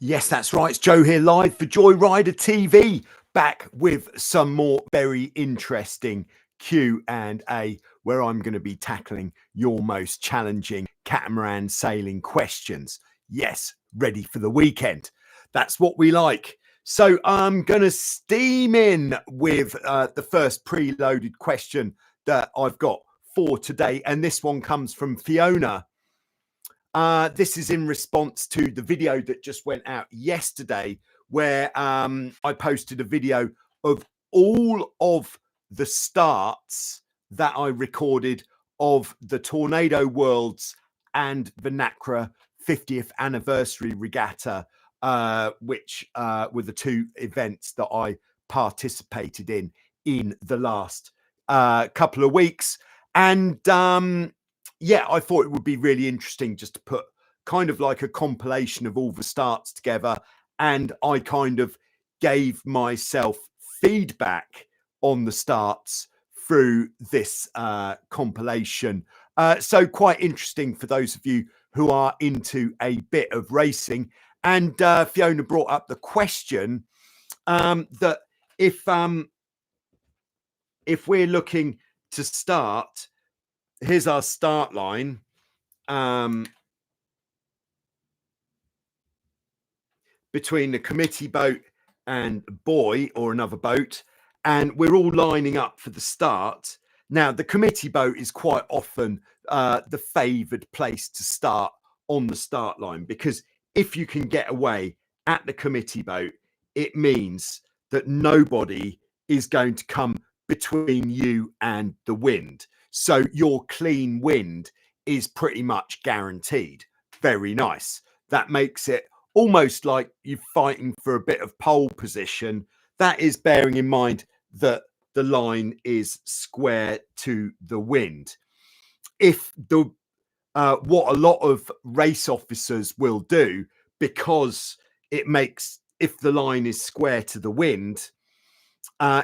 Yes, that's right. It's Joe here live for Joyrider TV, back with some more very interesting Q&A where I'm going to be tackling your most challenging catamaran sailing questions. Yes, ready for the weekend. That's what we like. So I'm going to steam in with the first preloaded question that I've got for today. And this one comes from Fiona. This is in response to the video that just went out yesterday, where I posted a video of all of the starts that I recorded of the Tornado Worlds and the Nacra 50th anniversary regatta, which were the two events that I participated in the last couple of weeks. And yeah, I thought it would be really interesting just to put kind of like a compilation of all the starts together. And I kind of gave myself feedback on the starts through this compilation. So quite interesting for those of you who are into a bit of racing. And Fiona brought up the question that if we're looking to start, here's our start line. Between the committee boat and buoy or another boat, and we're all lining up for the start. Now, the committee boat is quite often the favoured place to start on the start line, because if you can get away at the committee boat, it means that nobody is going to come between you and the wind. So your clean wind is pretty much guaranteed. Very nice. That makes it almost like you're fighting for a bit of pole position. That is bearing in mind that the line is square to the wind. If the what a lot of race officers will do, because it makes, if the line is square to the wind,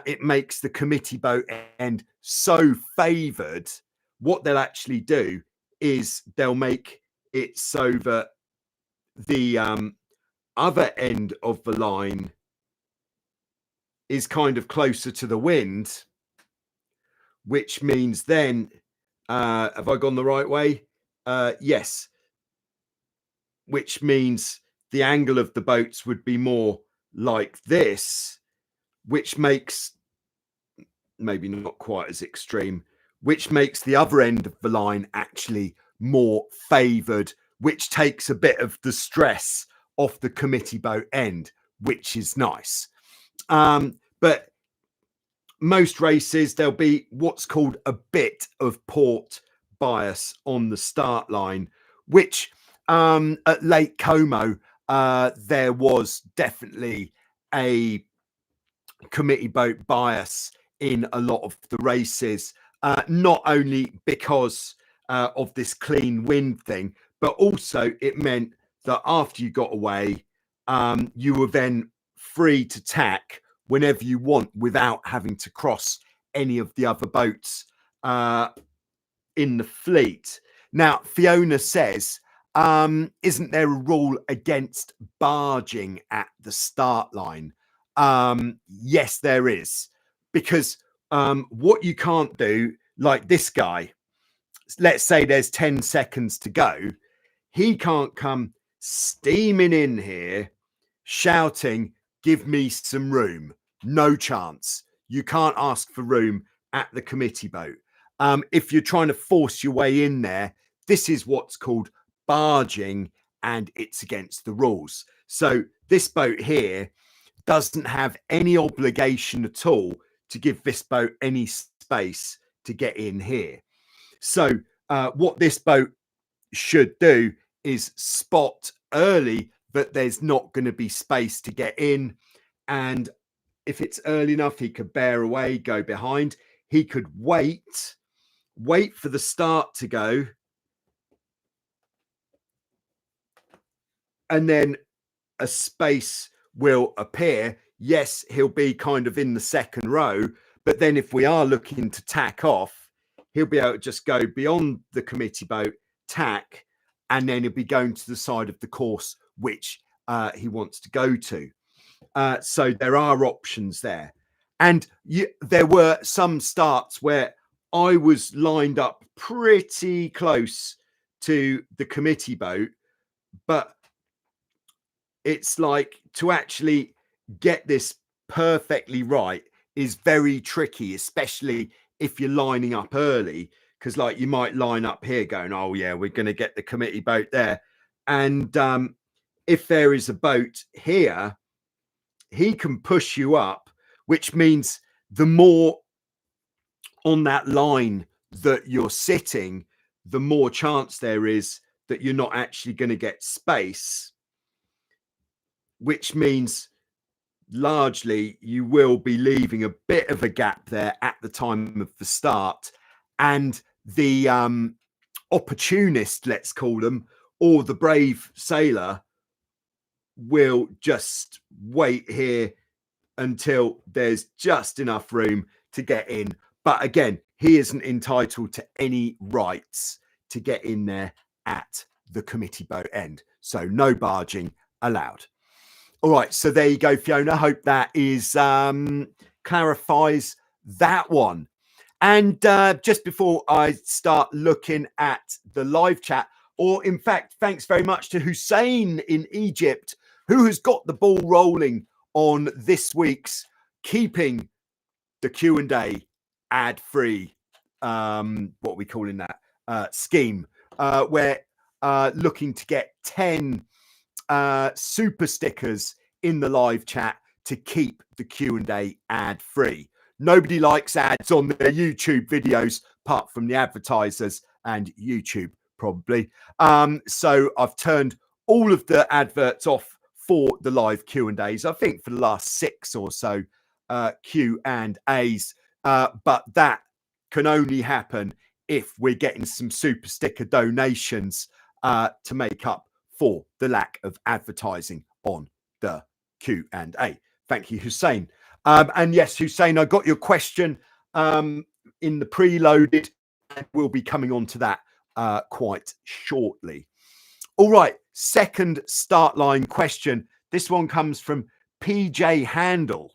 it makes the committee boat end so favoured. What they'll actually do is they'll make it so that the other end of the line is kind of closer to the wind, which means then, have I gone the right way? Yes. Which means the angle of the boats would be more like this, which makes, maybe not quite as extreme, which makes the other end of the line actually more favoured, which takes a bit of the stress off the committee boat end, which is nice. But most races, there'll be what's called a bit of port bias on the start line, which at Lake Como, there was definitely a committee boat bias in a lot of the races, not only because of this clean wind thing, but also it meant that after you got away, you were then free to tack whenever you want without having to cross any of the other boats in the fleet. Now, Fiona says, isn't there a rule against barging at the start line? Yes, there is, because what you can't do, like this guy, let's say there's 10 seconds to go, he can't come steaming in here shouting, give me some room. No chance. You can't ask for room at the committee boat. If you're trying to force your way in there, this is what's called barging, and it's against the rules. So this boat here doesn't have any obligation at all to give this boat any space to get in here. So what this boat should do is spot early that there's not going to be space to get in, and if it's early enough, he could bear away, go behind. He could wait for the start to go, and then a space will appear. Yes, he'll be kind of in the second row, but then if we are looking to tack off, he'll be able to just go beyond the committee boat, tack, and then he'll be going to the side of the course, which he wants to go to. So there are options there. And there were some starts where I was lined up pretty close to the committee boat, but it's like to actually get this perfectly right is very tricky, especially if you're lining up early, because like you might line up here going, oh yeah, we're going to get the committee boat there. And if there is a boat here, he can push you up, which means the more on that line that you're sitting, the more chance there is that you're not actually going to get space, which means largely you will be leaving a bit of a gap there at the time of the start. And the opportunist, let's call them, or the brave sailor will just wait here until there's just enough room to get in. But again, he isn't entitled to any rights to get in there at the committee boat end. So no barging allowed. All right, so there you go, Fiona. Hope that is clarifies that one. And just before I start looking at the live chat, or in fact, thanks very much to Hussein in Egypt, who has got the ball rolling on this week's keeping the Q&A ad-free, what are we calling that, scheme, where looking to get 10 super stickers in the live chat to keep the Q&A ad-free. Nobody likes ads on their YouTube videos, apart from the advertisers and YouTube, probably. So I've turned all of the adverts off for the live Q&As, I think for the last 6 or so Q&As. But that can only happen if we're getting some super sticker donations to make up for the lack of advertising on the Q&A. Thank you, Hussein. And yes, Hussein, I got your question in the preloaded, and we'll be coming on to that quite shortly. All right, second start line question. This one comes from PJ Handel.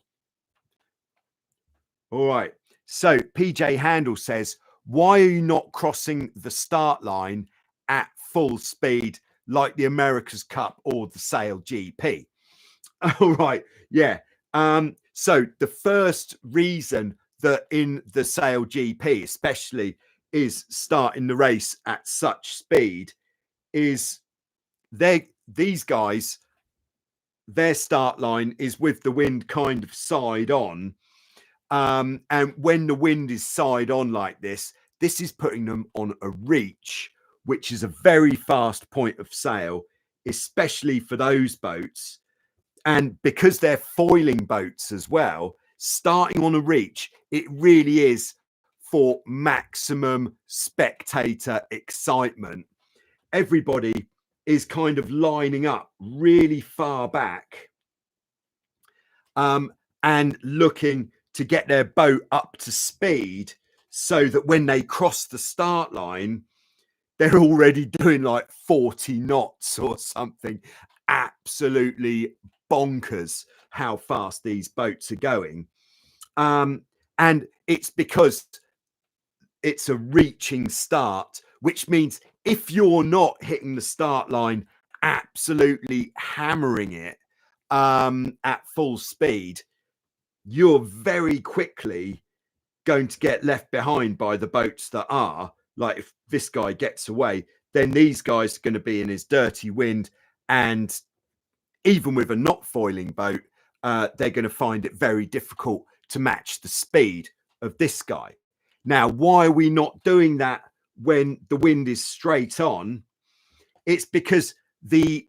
All right, so PJ Handel says, why are you not crossing the start line at full speed like the America's Cup or the Sail GP? All right, yeah. So the first reason that in the Sail GP especially is starting the race at such speed is these guys, their start line is with the wind kind of side on. And when the wind is side on like this is putting them on a reach, which is a very fast point of sail, especially for those boats. And because they're foiling boats as well, starting on a reach, it really is for maximum spectator excitement. Everybody is kind of lining up really far back and looking to get their boat up to speed so that when they cross the start line, they're already doing like 40 knots or something. Absolutely bonkers how fast these boats are going. And it's because it's a reaching start, which means if you're not hitting the start line, absolutely hammering it at full speed, you're very quickly going to get left behind by the boats that are. Like if this guy gets away, then these guys are going to be in his dirty wind, and even with a not foiling boat, they're going to find it very difficult to match the speed of this guy. Now, why are we not doing that when the wind is straight on? It's because the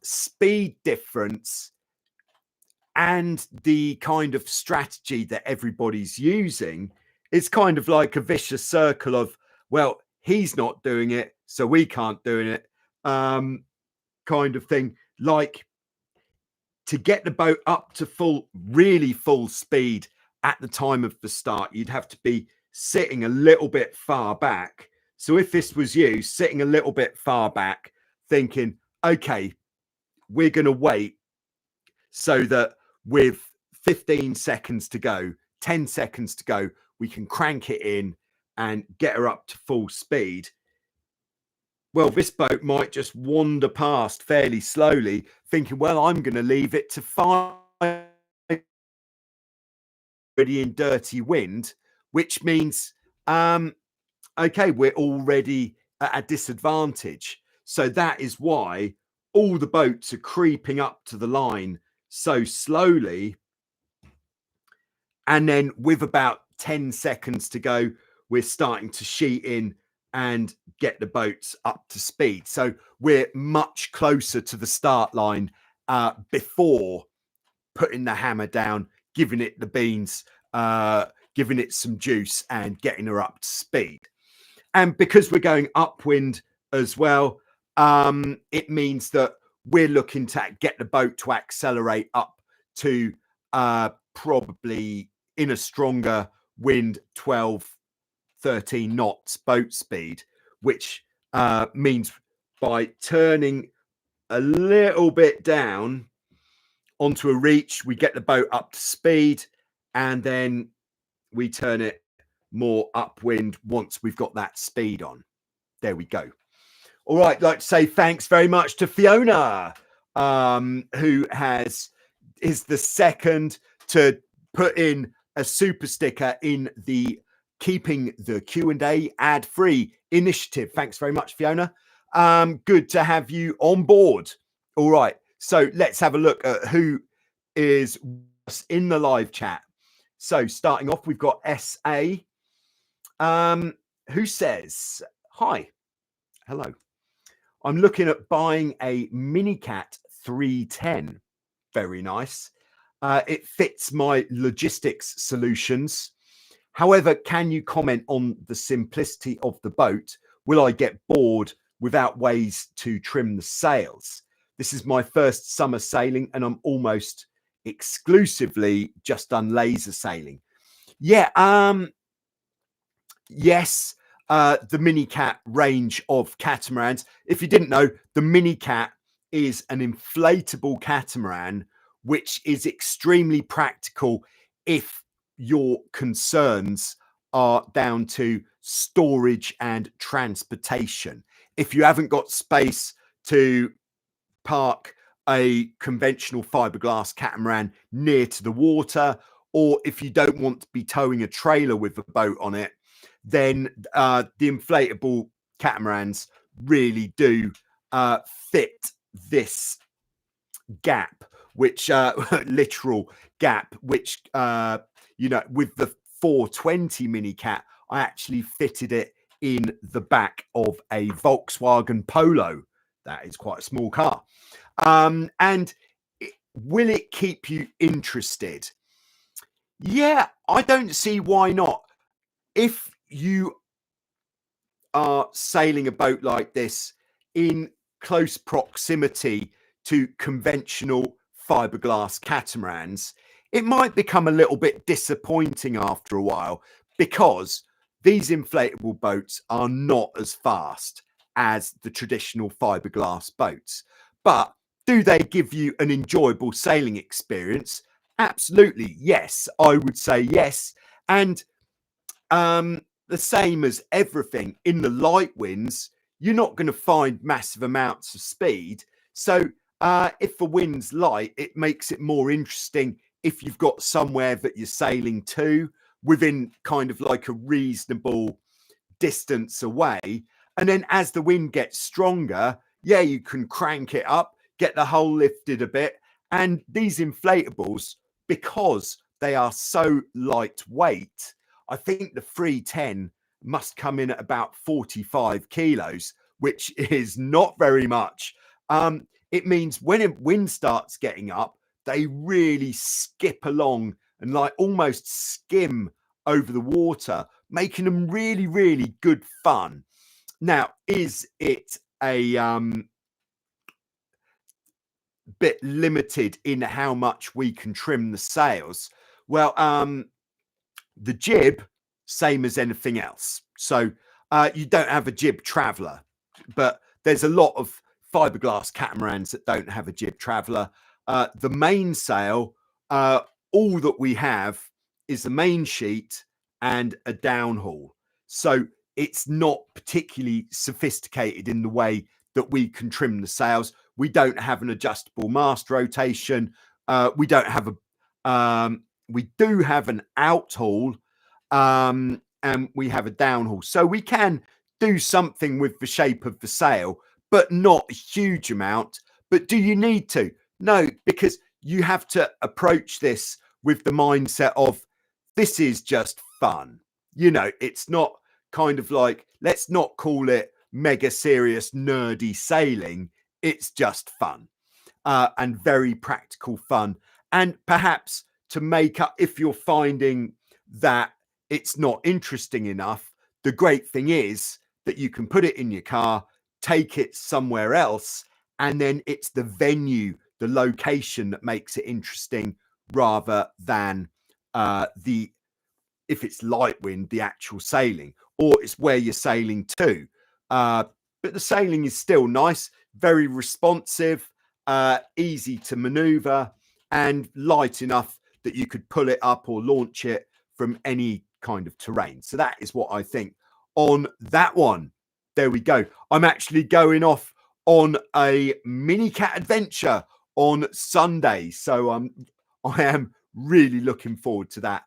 speed difference and the kind of strategy that everybody's using is kind of like a vicious circle of, well, he's not doing it, so we can't do it, kind of thing. Like, to get the boat up to really full speed at the time of the start, you'd have to be sitting a little bit far back. So if this was you sitting a little bit far back, thinking, okay, we're going to wait so that with 15 seconds to go, 10 seconds to go, we can crank it in and get her up to full speed. Well, this boat might just wander past fairly slowly, thinking, well, I'm going to leave it to 5 already in dirty wind, which means, okay, we're already at a disadvantage. So that is why all the boats are creeping up to the line so slowly. And then with about 10 seconds to go, we're starting to sheet in and get the boats up to speed. So we're much closer to the start line before putting the hammer down, giving it the beans, giving it some juice and getting her up to speed. And because we're going upwind as well, it means that we're looking to get the boat to accelerate up to probably in a stronger wind, 12, 13 knots boat speed, which means by turning a little bit down onto a reach, we get the boat up to speed, and then we turn it more upwind once we've got that speed on. There we go. All right, I'd like to say thanks very much to Fiona, who is the second to put in a super sticker in the Keeping the Q&A ad-free initiative. Thanks very much, Fiona. Good to have you on board. All right, so let's have a look at who is in the live chat. So starting off, we've got SA, who says, hi, hello. I'm looking at buying a Minicat 310. Very nice. It fits my logistics solutions. However, can you comment on the simplicity of the boat? Will I get bored without ways to trim the sails? This is my first summer sailing and I'm almost exclusively just done laser sailing. Yeah, yes, the Minicat range of catamarans. If you didn't know, the Minicat is an inflatable catamaran, which is extremely practical if your concerns are down to storage and transportation. If you haven't got space to park a conventional fiberglass catamaran near to the water, or if you don't want to be towing a trailer with a boat on it, then the inflatable catamarans really do fit this gap, which literal gap, which you know, with the 420 Minicat, I actually fitted it in the back of a Volkswagen Polo. That is quite a small car. And will it keep you interested? Yeah, I don't see why not. If you are sailing a boat like this in close proximity to conventional fiberglass catamarans, it might become a little bit disappointing after a while because these inflatable boats are not as fast as the traditional fiberglass boats. But do they give you an enjoyable sailing experience? Absolutely, yes. I would say yes. And the same as everything in the light winds, you're not going to find massive amounts of speed. So if the wind's light, it makes it more interesting if you've got somewhere that you're sailing to within kind of like a reasonable distance away. And then as the wind gets stronger, yeah, you can crank it up, get the hull lifted a bit. And these inflatables, because they are so lightweight, I think the 310 must come in at about 45 kilos, which is not very much. It means when wind starts getting up, they really skip along and like almost skim over the water, making them really, really good fun. Now, is it a bit limited in how much we can trim the sails? Well, the jib, same as anything else. So you don't have a jib traveler, but there's a lot of fiberglass catamarans that don't have a jib traveller. The mainsail, all that we have is the main sheet and a downhaul. So it's not particularly sophisticated in the way that we can trim the sails. We don't have an adjustable mast rotation. We don't have a, we do have an outhaul, and we have a downhaul. So we can do something with the shape of the sail, but not a huge amount. But do you need to? No, because you have to approach this with the mindset of, this is just fun. You know, it's not kind of like, let's not call it mega serious, nerdy sailing. It's just fun, and very practical fun. And perhaps to make up, if you're finding that it's not interesting enough, the great thing is that you can put it in your car, take it somewhere else, and then it's the venue, the location that makes it interesting, rather than if it's light wind, the actual sailing, or it's where you're sailing to. But the sailing is still nice, very responsive, easy to maneuver, and light enough that you could pull it up or launch it from any kind of terrain. So that is what I think on that one. There we go. I'm actually going off on a Minicat adventure on Sunday, so I am really looking forward to that.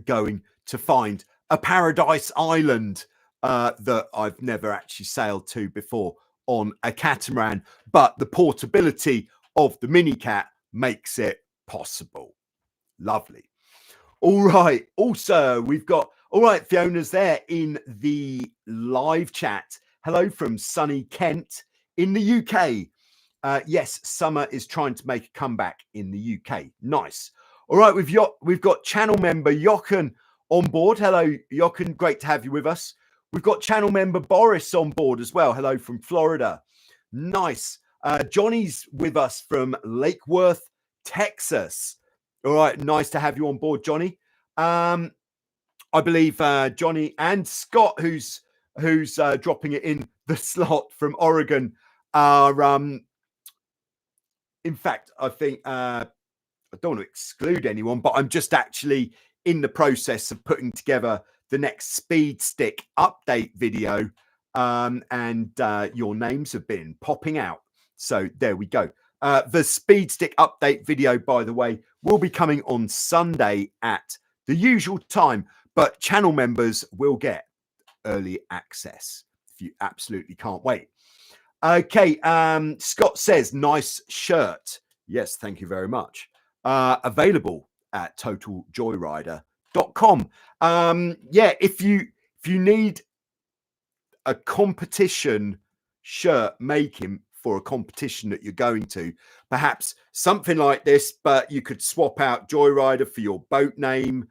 Going to find a paradise island that I've never actually sailed to before on a catamaran, but the portability of the Minicat makes it possible. Lovely. All right. Also, we've got, all right, Fiona's there in the live chat. Hello from sunny Kent in the UK. Yes, summer is trying to make a comeback in the UK. Nice. All right, we've got channel member Jochen on board. Hello, Jochen. Great to have you with us. We've got channel member Boris on board as well. Hello from Florida. Nice. Johnny's with us from Lake Worth, Texas. All right, nice to have you on board, Johnny. I believe Johnny and Scott, who's dropping it in the slot from Oregon, are in fact, I think I don't want to exclude anyone, but I'm just actually in the process of putting together the next speed stick update video, and your names have been popping out. So there we go. The speed stick update video, by the way, will be coming on Sunday at the usual time, but channel members will get early access if you absolutely can't wait. Okay, Scott says, nice shirt. Yes, thank you very much. Available at totaljoyrider.com. Yeah, if you need a competition shirt making for a competition that you're going to, perhaps something like this, but you could swap out Joyrider for your boat name,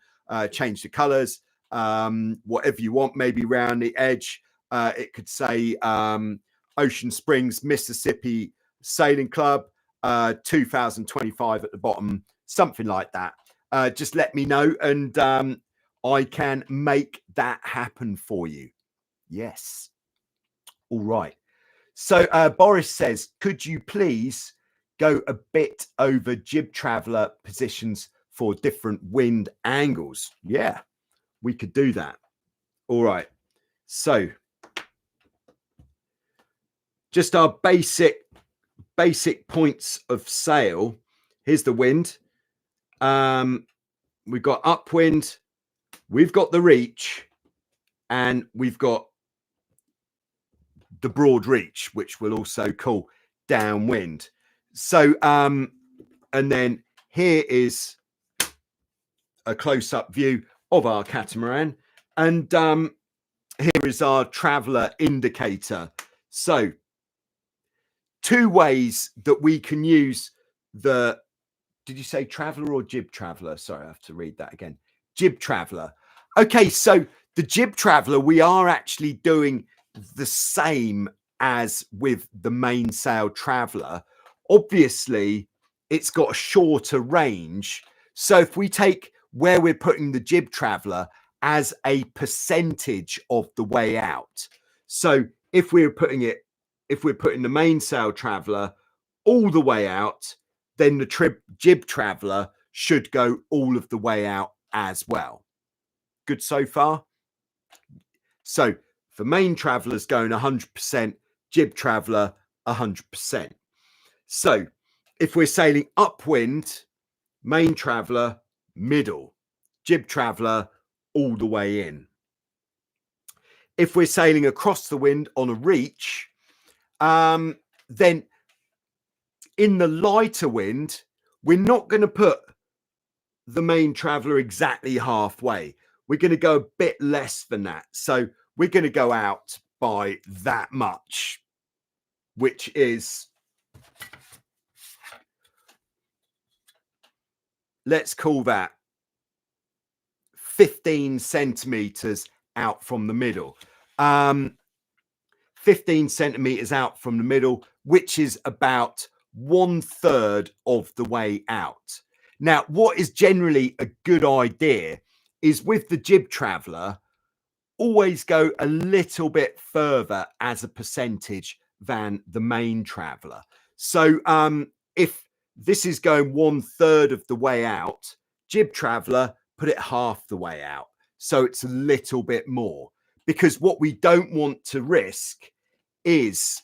change the colors, whatever you want, maybe round the edge. It could say Ocean Springs, Mississippi Sailing Club, 2025 at the bottom, something like that. Just let me know, and I can make that happen for you. Yes. All right. So Boris says, could you please go a bit over jib traveller positions for different wind angles? Yeah, we could do that. All right. So just our basic points of sail. Here's the wind. We've got upwind, we've got the reach, and we've got the broad reach, which we'll also call downwind. So and then here is a close-up view of our catamaran, and here is our traveller indicator. So two ways that we can use the, did you say traveller or jib traveller? Sorry, I have to read that again. Jib traveller. Okay, so the jib traveller, we are actually doing the same as with the mainsail traveller. Obviously, it's got a shorter range. So if we take where we're putting the jib traveller as a percentage of the way out. So if we were putting it if we're putting the mainsail traveller all the way out, then the jib traveller should go all of the way out as well. Good so far? So for main travellers going 100%, jib traveller 100%. So if we're sailing upwind, main traveller middle, jib traveller all the way in. If we're sailing across the wind on a reach, then in the lighter wind, we're not going to put the main traveller exactly halfway. We're going to go a bit less than that. So we're going to go out by that much, which is, let's call that 15 centimeters out from the middle. 15 centimeters out from the middle, which is about 1/3 of the way out. Now, what is generally a good idea is with the jib traveller, always go a little bit further as a percentage than the main traveller. So if this is going 1/3 of the way out, jib traveller, put it half the way out. So it's a little bit more, because what we don't want to risk is,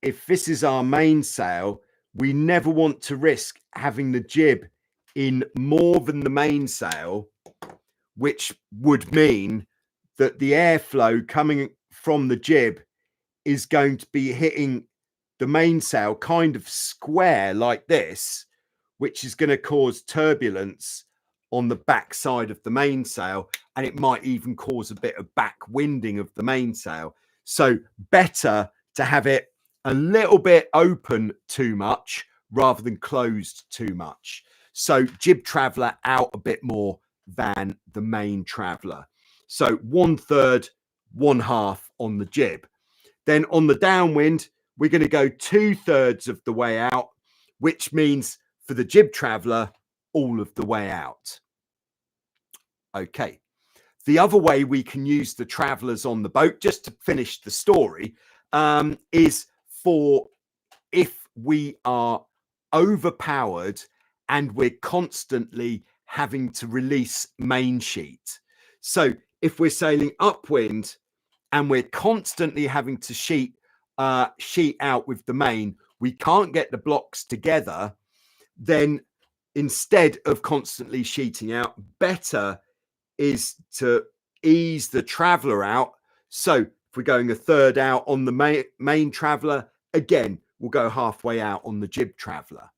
if this is our mainsail, we never want to risk having the jib in more than the mainsail, which would mean that the airflow coming from the jib is going to be hitting the mainsail kind of square like this, which is going to cause turbulence on the back side of the mainsail, and it might even cause a bit of back winding of the mainsail. So better to have it a little bit open too much rather than closed too much. So jib traveller out a bit more than the main traveller. So 1/3, 1/2 on the jib. Then on the downwind, we're going to go 2/3 of the way out, which means for the jib traveller, all of the way out. Okay. The other way we can use the travellers on the boat, just to finish the story, is for if we are overpowered and we're constantly having to release main sheet. So if we're sailing upwind and we're constantly having to sheet out with the main, we can't get the blocks together, then instead of constantly sheeting out, better is to ease the traveller out. So if we're going 1/3 out on the main traveller, again, we'll go halfway out on the jib traveller.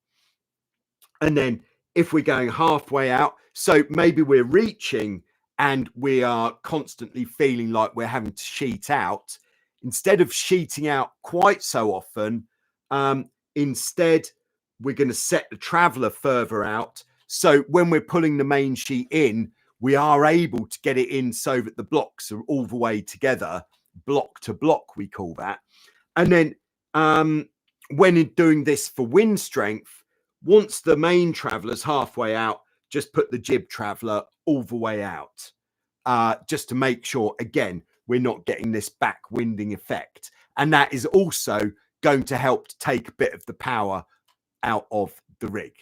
And then if we're going halfway out, so maybe we're reaching and we are constantly feeling like we're having to sheet out, instead of sheeting out quite so often, instead we're going to set the traveller further out. So when we're pulling the main sheet in, we are able to get it in so that the blocks are all the way together, block to block, we call that. And then when doing this for wind strength, once the main traveller's halfway out, just put the jib traveller all the way out, just to make sure, again, we're not getting this back winding effect. And that is also going to help to take a bit of the power out of the rig.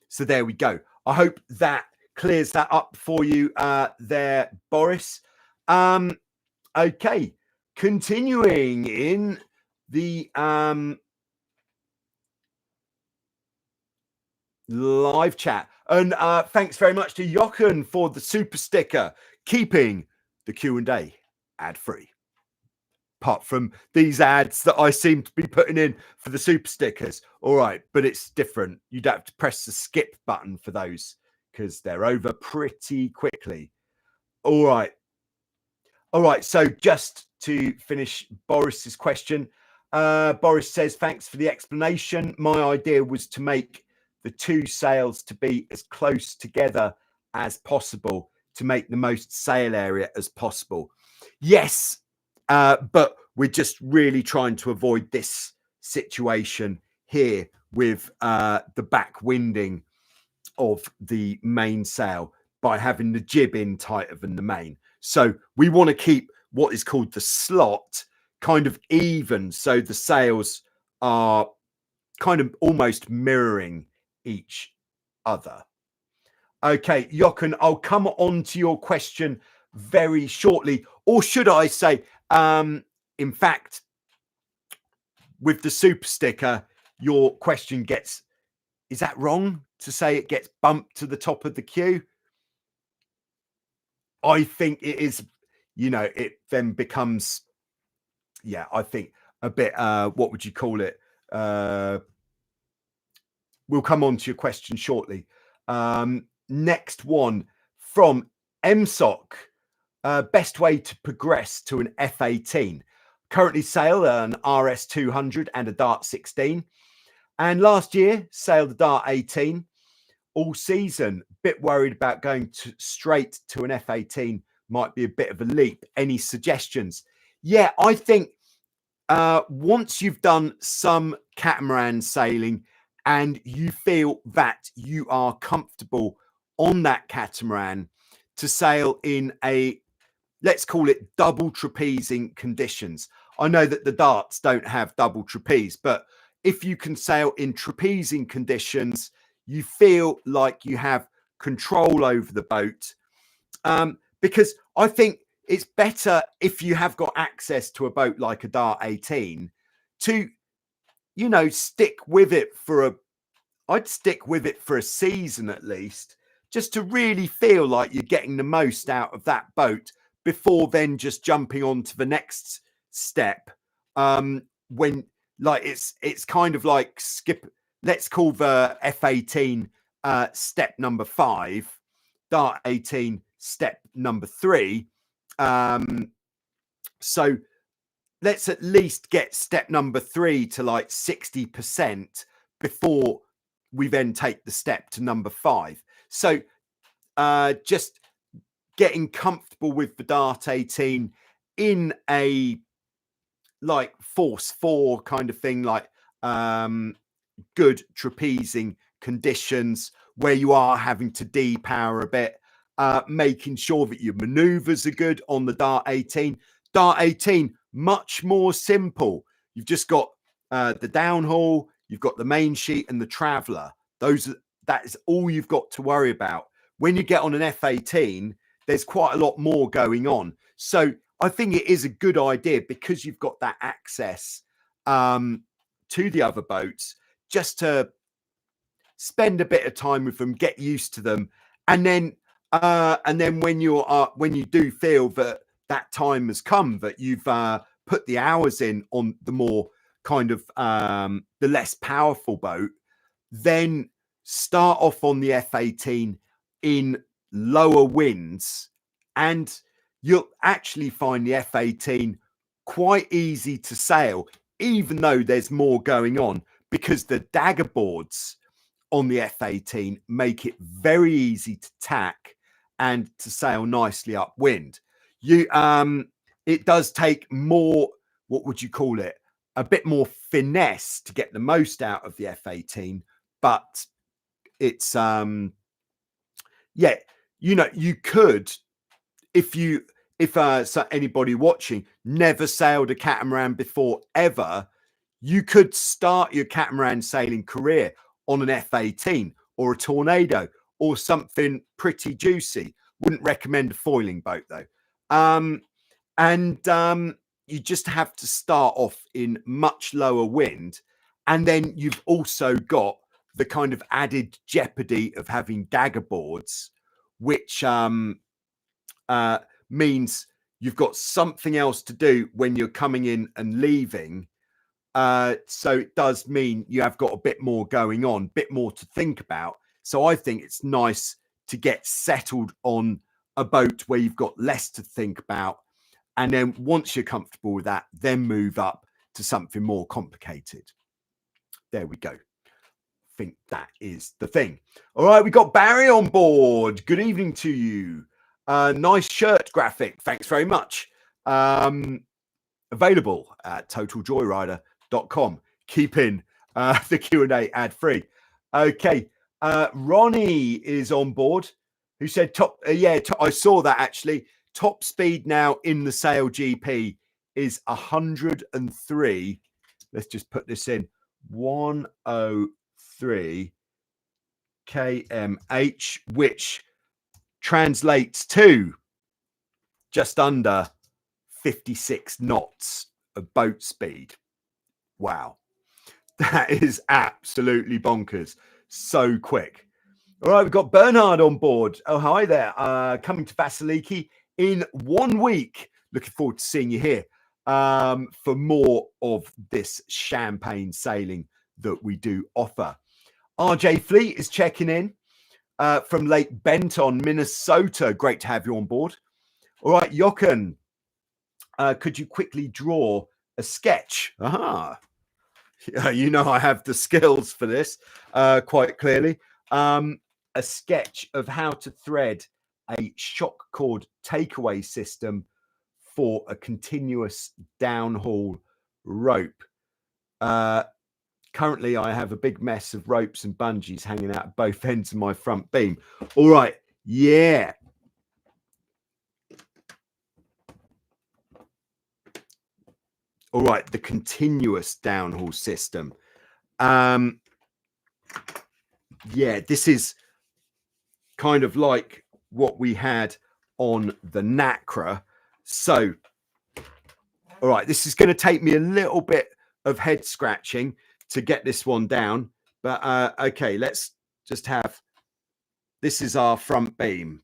So there we go. I hope that clears that up for you there, Boris. Okay, continuing in the live chat. And thanks very much to Jochen for the super sticker, keeping the Q&A ad-free. Apart from these ads that I seem to be putting in for the super stickers. All right, but it's different. You'd have to press the skip button for those because they're over pretty quickly. All right. All right, so just to finish Boris's question, Boris says, thanks for the explanation. My idea was to make the two sails to be as close together as possible to make the most sail area as possible. Yes, but we're just really trying to avoid this situation here with the back winding of the main sail by having the jib in tighter than the main. So we want to keep what is called the slot kind of even, so the sails are kind of almost mirroring each other. Okay, Jochen, I'll come on to your question very shortly, or should I say, in fact, with the super sticker, your question gets, is that wrong to say it gets bumped to the top of the queue? I think it is, you know, it then becomes, yeah, I think a bit, what would you call it? We'll come on to your question shortly. Next one from MSOC. Best way to progress to an F18. Currently sail an RS200 and a Dart 16. And last year, sailed a Dart 18 all season. Bit worried about going straight to an F18. Might be a bit of a leap. Any suggestions? Yeah, I think once you've done some catamaran sailing and you feel that you are comfortable on that catamaran to sail in a, let's call it double trapezing conditions. I know that the darts don't have double trapeze, but if you can sail in trapezing conditions, you feel like you have control over the boat. Because I think it's better if you have got access to a boat like a Dart 18 to, you know, stick with it for I'd stick with it for a season at least, just to really feel like you're getting the most out of that boat before then just jumping on to the next step. When like it's kind of like let's call the F18 step number 5, Dart 18 step number 3. So let's at least get step number 3 to like 60% before we then take the step to number 5. So just getting comfortable with the Dart 18 in a like force 4 kind of thing, like good trapezing conditions where you are having to depower a bit, making sure that your maneuvers are good on the Dart 18. Dart 18, much more simple. You've just got the downhaul, you've got the main sheet and the traveller. That is all you've got to worry about. When you get on an F18, there's quite a lot more going on. So I think it is a good idea, because you've got that access to the other boats, just to spend a bit of time with them, get used to them, and then when you do feel that time has come, that you've put the hours in on the more kind of the less powerful boat, then start off on the F18 in lower winds, and you'll actually find the F18 quite easy to sail, even though there's more going on, because the dagger boards on the F18 make it very easy to tack and to sail nicely upwind. It does take more, what would you call it, a bit more finesse to get the most out of the F18, but it's so you could, so anybody watching never sailed a catamaran before ever, you could start your catamaran sailing career on an F18 or a Tornado or something pretty juicy. Wouldn't recommend a foiling boat though. You just have to start off in much lower wind, and then you've also got the kind of added jeopardy of having dagger boards, which means you've got something else to do when you're coming in and leaving. So it does mean you have got a bit more going on, bit more to think about. So I think it's nice to get settled on a boat where you've got less to think about. And then once you're comfortable with that, then move up to something more complicated. There we go. I think that is the thing. All right, we got Barry on board. Good evening to you. Nice shirt graphic. Thanks very much. Available at totaljoyrider.com. Keeping the Q&A ad free. Okay. Ronnie is on board, who said I saw that actually. Top speed now in the Sail GP is 103. Let's just put this in 103 kmh, which translates to just under 56 knots of boat speed. Wow, that is absolutely bonkers. So quick. All right, we've got Bernard on board. Oh, hi there. Coming to Vasiliki in 1 week. Looking forward to seeing you here for more of this champagne sailing that we do offer. RJ Fleet is checking in from Lake Benton, Minnesota. Great to have you on board. All right, Jochen, could you quickly draw a sketch? Aha. You know I have the skills for this quite clearly. A sketch of how to thread a shock cord takeaway system for a continuous downhaul rope. Currently, I have a big mess of ropes and bungees hanging out at both ends of my front beam. All right, yeah. All right, the continuous downhaul system. Yeah, this is kind of like what we had on the Nacra. So, all right, this is going to take me a little bit of head scratching to get this one down. But okay, let's just have, this is our front beam.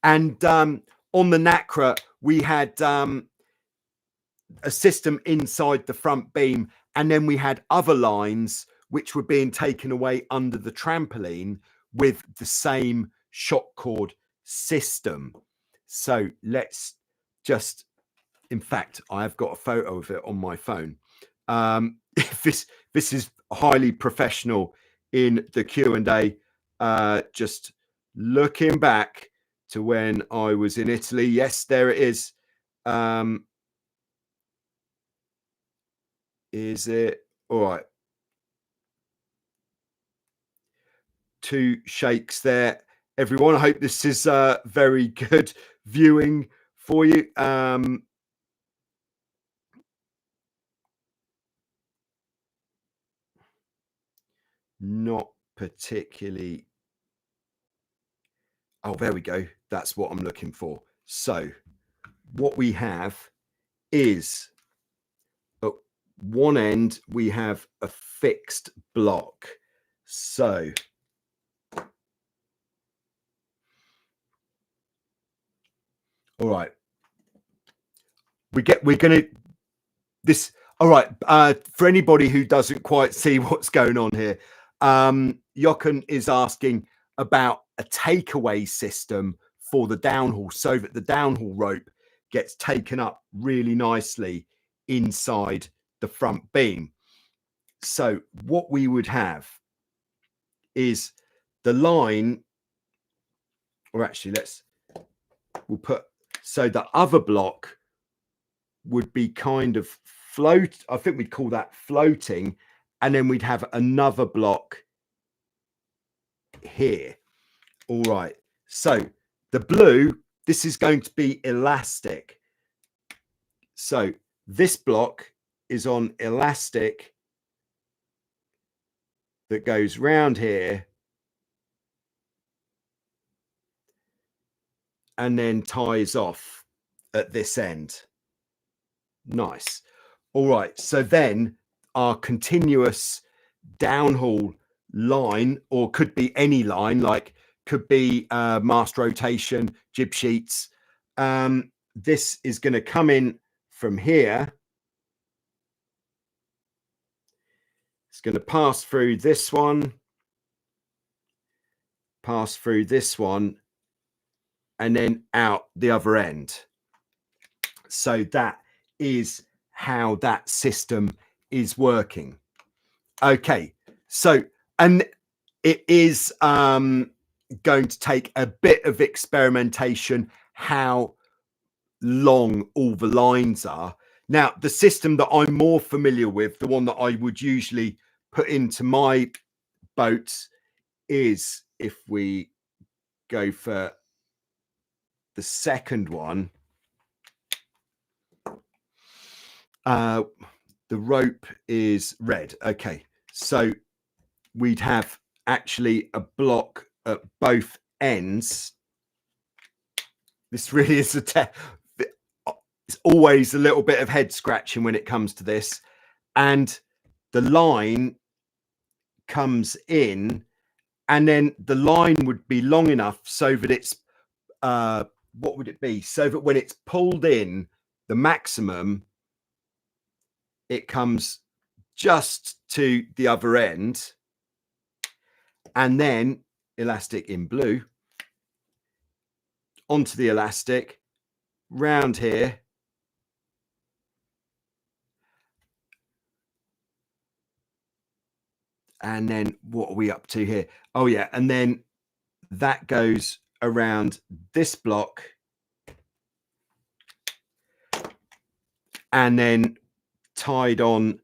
And on the Nacra, we had a system inside the front beam, and then we had other lines which were being taken away under the trampoline with the same shock cord system. So let's just, in fact, I've got a photo of it on my phone. This is highly professional in the Q&A. Just looking back to when I was in Italy. Yes, there it is. Is it all right? 2 shakes there, everyone. I hope this is very good viewing for you. Not particularly. Oh, there we go. That's what I'm looking for. So what we have is at one end, we have a fixed block. So all right, we're gonna this. All right, for anybody who doesn't quite see what's going on here, Jochen is asking about a takeaway system for the downhaul, so that the downhaul rope gets taken up really nicely inside the front beam. So what we would have is the line, or actually we'll put, so the other block would be kind of float. I think we'd call that floating. And then we'd have another block here. All right. So the blue, this is going to be elastic. So this block is on elastic that goes round here and then ties off at this end. Nice. All right. So then our continuous downhaul line, or could be any line, like could be mast rotation, jib sheets. This is going to come in from here. It's going to pass through this one, pass through this one, and then out the other end. So that is how that system is working. Okay, so, and it is going to take a bit of experimentation how long all the lines are. Now, the system that I'm more familiar with, the one that I would usually put into my boats, is, if we go for the second one, The rope is red. Okay, so we'd have actually a block at both ends. This really is it's always a little bit of head scratching when it comes to this, and the line comes in, and then the line would be long enough so that it's what would it be, so that when it's pulled in the maximum, it comes just to the other end, and then elastic in blue onto the elastic round here, and then what are we up to here? Oh yeah, and then that goes around this block, and then tied on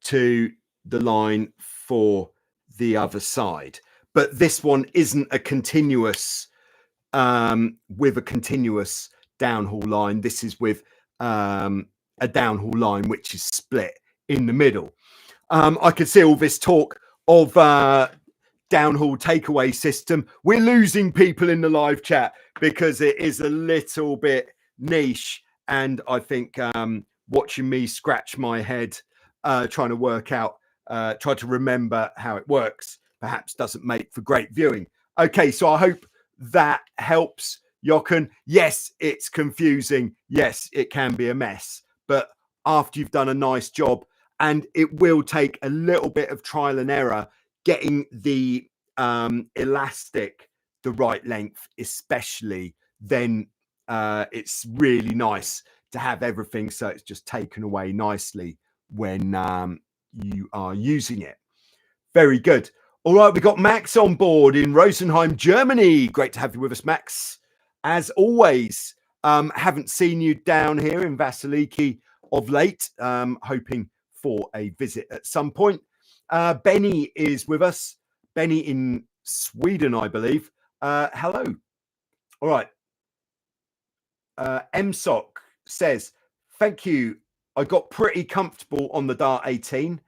to the line for the other side. But this one isn't a continuous with a continuous downhaul line. This is with a downhaul line which is split in the middle. I could see all this talk of downhaul takeaway system. We're losing people in the live chat because it is a little bit niche, and I think watching me scratch my head trying to work out, try to remember how it works, perhaps doesn't make for great viewing. Okay, so I hope that helps, Jochen. Yes, it's confusing. Yes, it can be a mess, but after you've done a nice job, and it will take a little bit of trial and error getting the elastic the right length, especially, then it's really nice to have everything so it's just taken away nicely when you are using it. Very good. All right, we got Max on board in Rosenheim, Germany. Great to have you with us, Max. As always, haven't seen you down here in Vasiliki of late. Hoping for a visit at some point. Benny is with us. Benny in Sweden, I believe. Hello. All right. MSOC says, thank you. I got pretty comfortable on the Dart 18.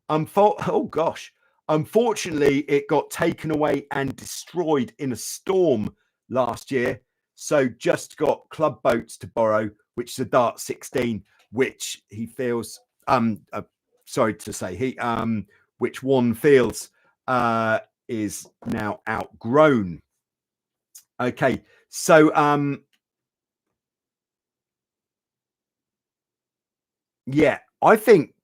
Oh gosh. Unfortunately, it got taken away and destroyed in a storm last year. So just got club boats to borrow, which is a Dart 16, which he feels, sorry to say, which one feels is now outgrown. Okay, so yeah, I think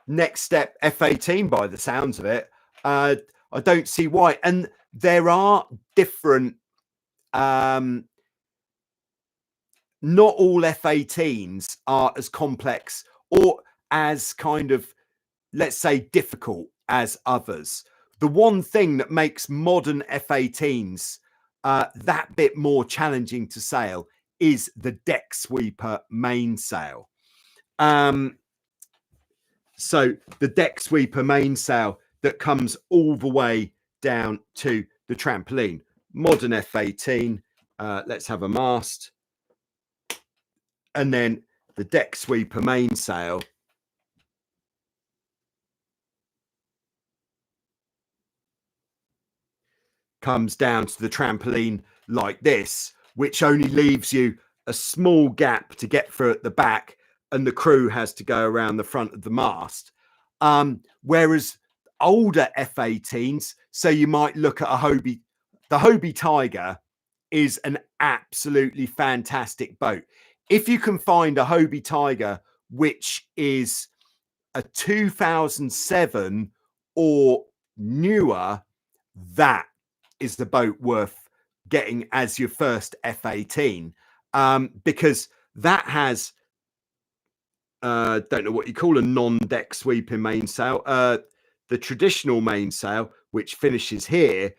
next step F18 by the sounds of it. I don't see why. And there are different, not all F18s are as complex or as kind of, let's say, difficult as others. The one thing that makes modern F18s that bit more challenging to sail is the deck sweeper mainsail. So the deck sweeper mainsail that comes all the way down to the trampoline. Modern F18, let's have a mast. And then the deck sweeper mainsail comes down to the trampoline like this, which only leaves you a small gap to get through at the back, and the crew has to go around the front of the mast. Whereas older F18s, so you might look at a Hobie, the Hobie Tiger is an absolutely fantastic boat. If you can find a Hobie Tiger, which is a 2007 or newer, that is the boat worth getting as your first F18, because that has don't know what you call a non-deck sweeping mainsail, the traditional mainsail, which finishes here,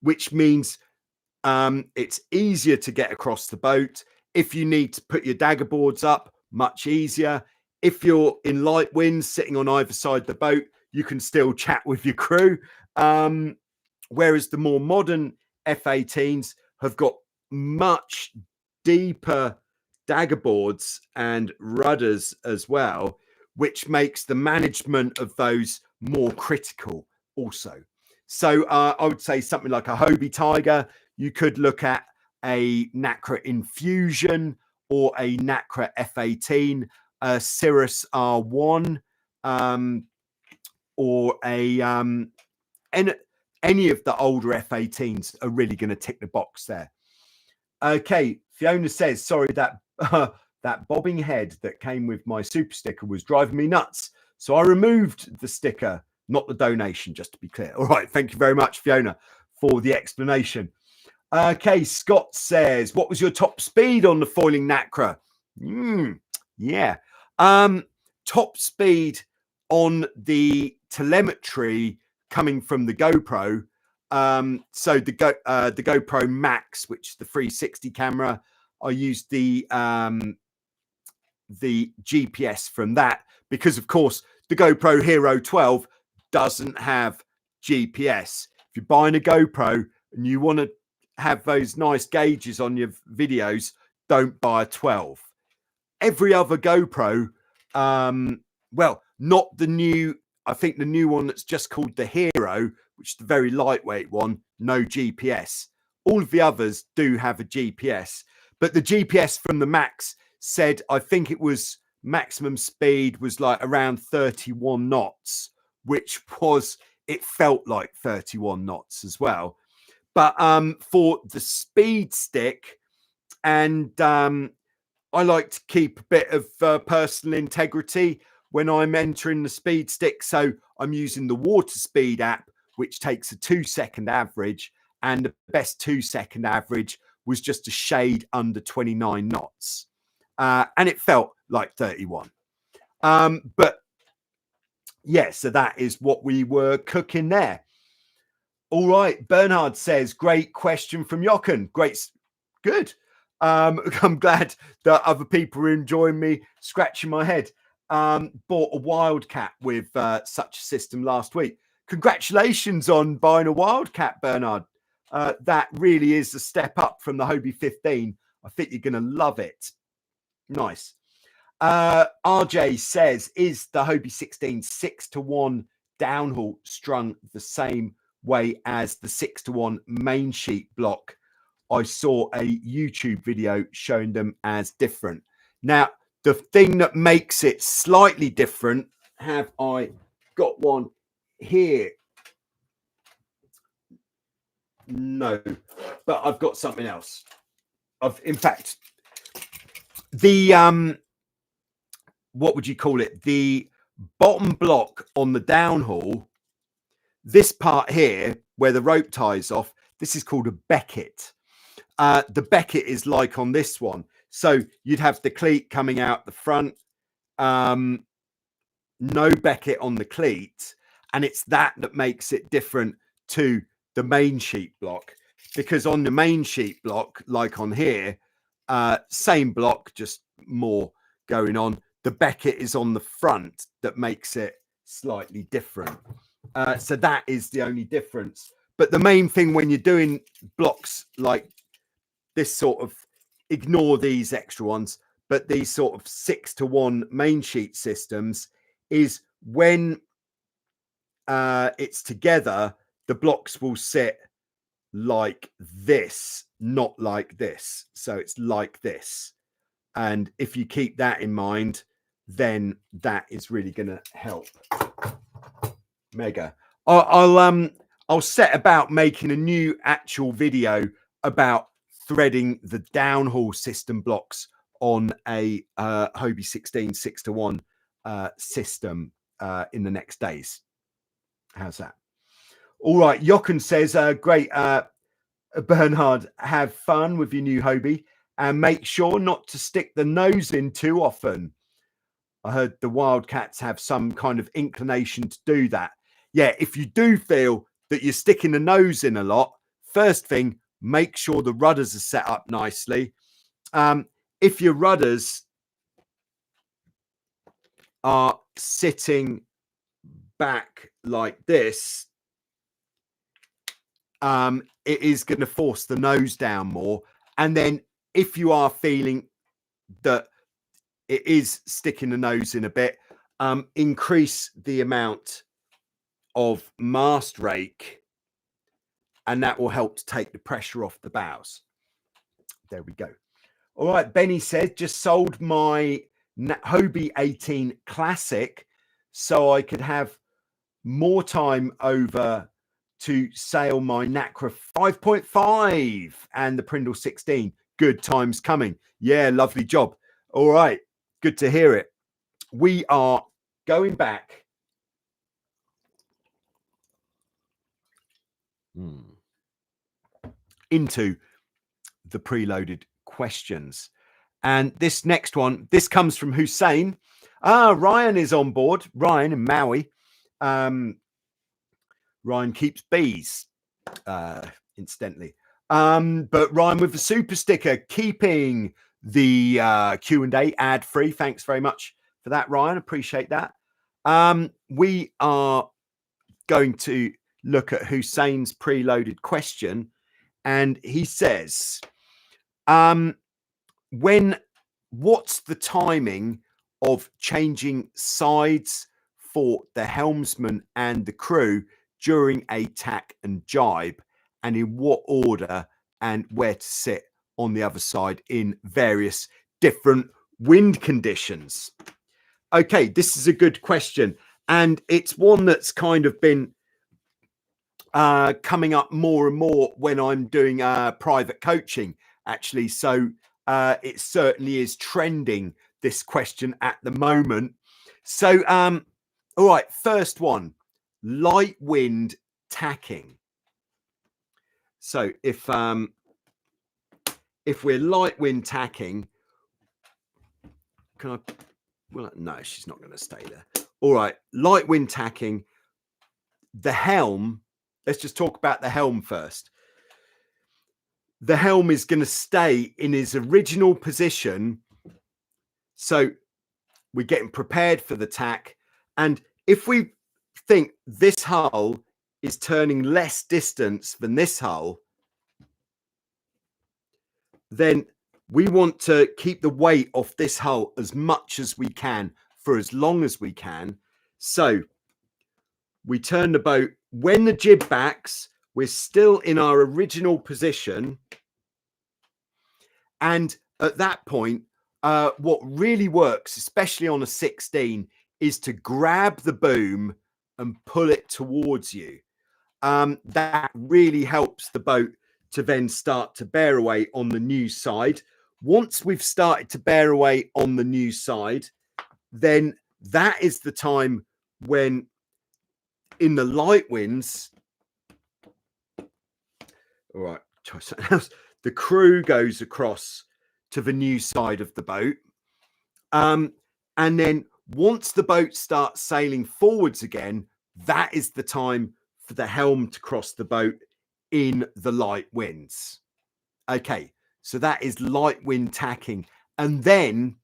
which means it's easier to get across the boat. If you need to put your dagger boards up, much easier. If you're in light winds sitting on either side of the boat, you can still chat with your crew. Whereas the more modern F18s have got much deeper dagger boards and rudders as well, which makes the management of those more critical also. So I would say something like a Hobie Tiger. You could look at a Nacra Infusion or a Nacra F18, a Cirrus R1, or a any of the older F18s are really going to tick the box there. Okay, Fiona says, sorry, that that bobbing head that came with my super sticker was driving me nuts. So I removed the sticker, not the donation, just to be clear. All right, thank you very much, Fiona, for the explanation. Okay, Scott says, what was your top speed on the foiling Nacra? Yeah. Top speed on the telemetry coming from the GoPro. So the GoPro Max, which is the 360 camera, I used the GPS from that because, of course, the GoPro Hero 12 doesn't have GPS. If you're buying a GoPro and you want to have those nice gauges on your videos, don't buy a 12. Every other GoPro, well, not the new, I think the new one that's just called the Hero, which is the very lightweight one, no GPS. All of the others do have a GPS, but the GPS from the Max said, I think it was maximum speed was like around 31 knots, which was, it felt like 31 knots as well. But for the speed stick, and I like to keep a bit of personal integrity when I'm entering the speed stick. So I'm using the Water Speed app, which takes a 2-second average. And the best 2-second average was just a shade under 29 knots. And it felt like 31. But yeah, so that is what we were cooking there. All right. Bernard says, great question from Jochen. Great. Good. I'm glad that other people are enjoying me scratching my head. Bought a Wildcat with such a system last week. Congratulations on buying a Wildcat, Bernard. That really is a step up from the Hobie 15. I think you're going to love it. Nice. RJ says, is the Hobie 16 6-to-1 downhaul strung the same way as the 6-to-1 main sheet block? I saw a YouTube video showing them as different. Now, the thing that makes it slightly different, have I got one here? No, but I've got something else. In fact, the what would you call it? The bottom block on the downhaul, this part here where the rope ties off, this is called a becket. The becket is like on this one. So you'd have the cleat coming out the front, no becket on the cleat. And it's that makes it different to the main sheet block. Because on the main sheet block, like on here, same block, just more going on. The becket is on the front that makes it slightly different. So that is the only difference. But the main thing when you're doing blocks like this sort of, ignore these extra ones, but these sort of 6-to-1 main sheet systems is when it's together, the blocks will sit like this, not like this. So it's like this. And if you keep that in mind, then that is really going to help. Mega. I'll set about making a new actual video about threading the downhaul system blocks on a Hobie 16 6-to-1 system in the next days. How's that? All right. Jochen says, great. Bernard, have fun with your new Hobie and make sure not to stick the nose in too often. I heard the Wildcats have some kind of inclination to do that. Yeah, if you do feel that you're sticking the nose in a lot, first thing, make sure the rudders are set up nicely. If your rudders are sitting back like this, it is going to force the nose down more. And then if you are feeling that it is sticking the nose in a bit. Increase the amount of mast rake, and that will help to take the pressure off the bows. There we go. All right, Benny says, just sold my Hobie 18 Classic so I could have more time over to sail my Nacra 5.5 and the Prindle 16. Good times coming. Yeah, lovely job. All right, good to hear it. We are going back into the preloaded questions. And this next one, this comes from Hussein. Ryan is on board. Ryan in Maui. Ryan keeps bees, incidentally. But Ryan with the super sticker, keeping the Q&A ad free. Thanks very much for that, Ryan. Appreciate that. We are going to look at Hussein's preloaded question, and he says, what's the timing of changing sides for the helmsman and the crew during a tack and jibe, and in what order and where to sit on the other side in various different wind conditions? Okay, this is a good question, and it's one that's kind of been coming up more and more when I'm doing private coaching, actually. So it certainly is trending, this question at the moment. So, all right, first one, light wind tacking. So if we're light wind tacking, can I? Well, no, she's not going to stay there. All right, light wind tacking. The helm. Let's just talk about the helm first. The helm is going to stay in his original position. So we're getting prepared for the tack. And if we think this hull is turning less distance than this hull, then we want to keep the weight off this hull as much as we can for as long as we can. So we turn the boat. When the jib backs, we're still in our original position. And at that point, what really works, especially on a 16, is to grab the boom and pull it towards you. That really helps the boat to then start to bear away on the new side. Once we've started to bear away on the new side, then that is the time when in the light winds, all right, try something else. The crew goes across to the new side of the boat. And then once the boat starts sailing forwards again, that is the time for the helm to cross the boat in the light winds. Okay, so that is light wind tacking. And then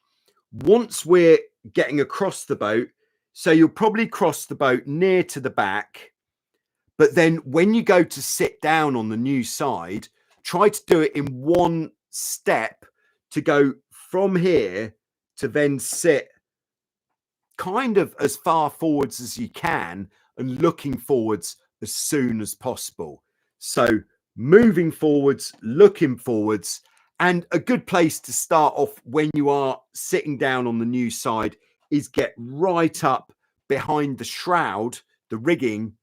once we're getting across the boat, so you'll probably cross the boat near to the back. But then when you go to sit down on the new side, try to do it in one step, to go from here to then sit kind of as far forwards as you can and looking forwards as soon as possible. So moving forwards, looking forwards, and a good place to start off when you are sitting down on the new side is get right up behind the shroud, the rigging,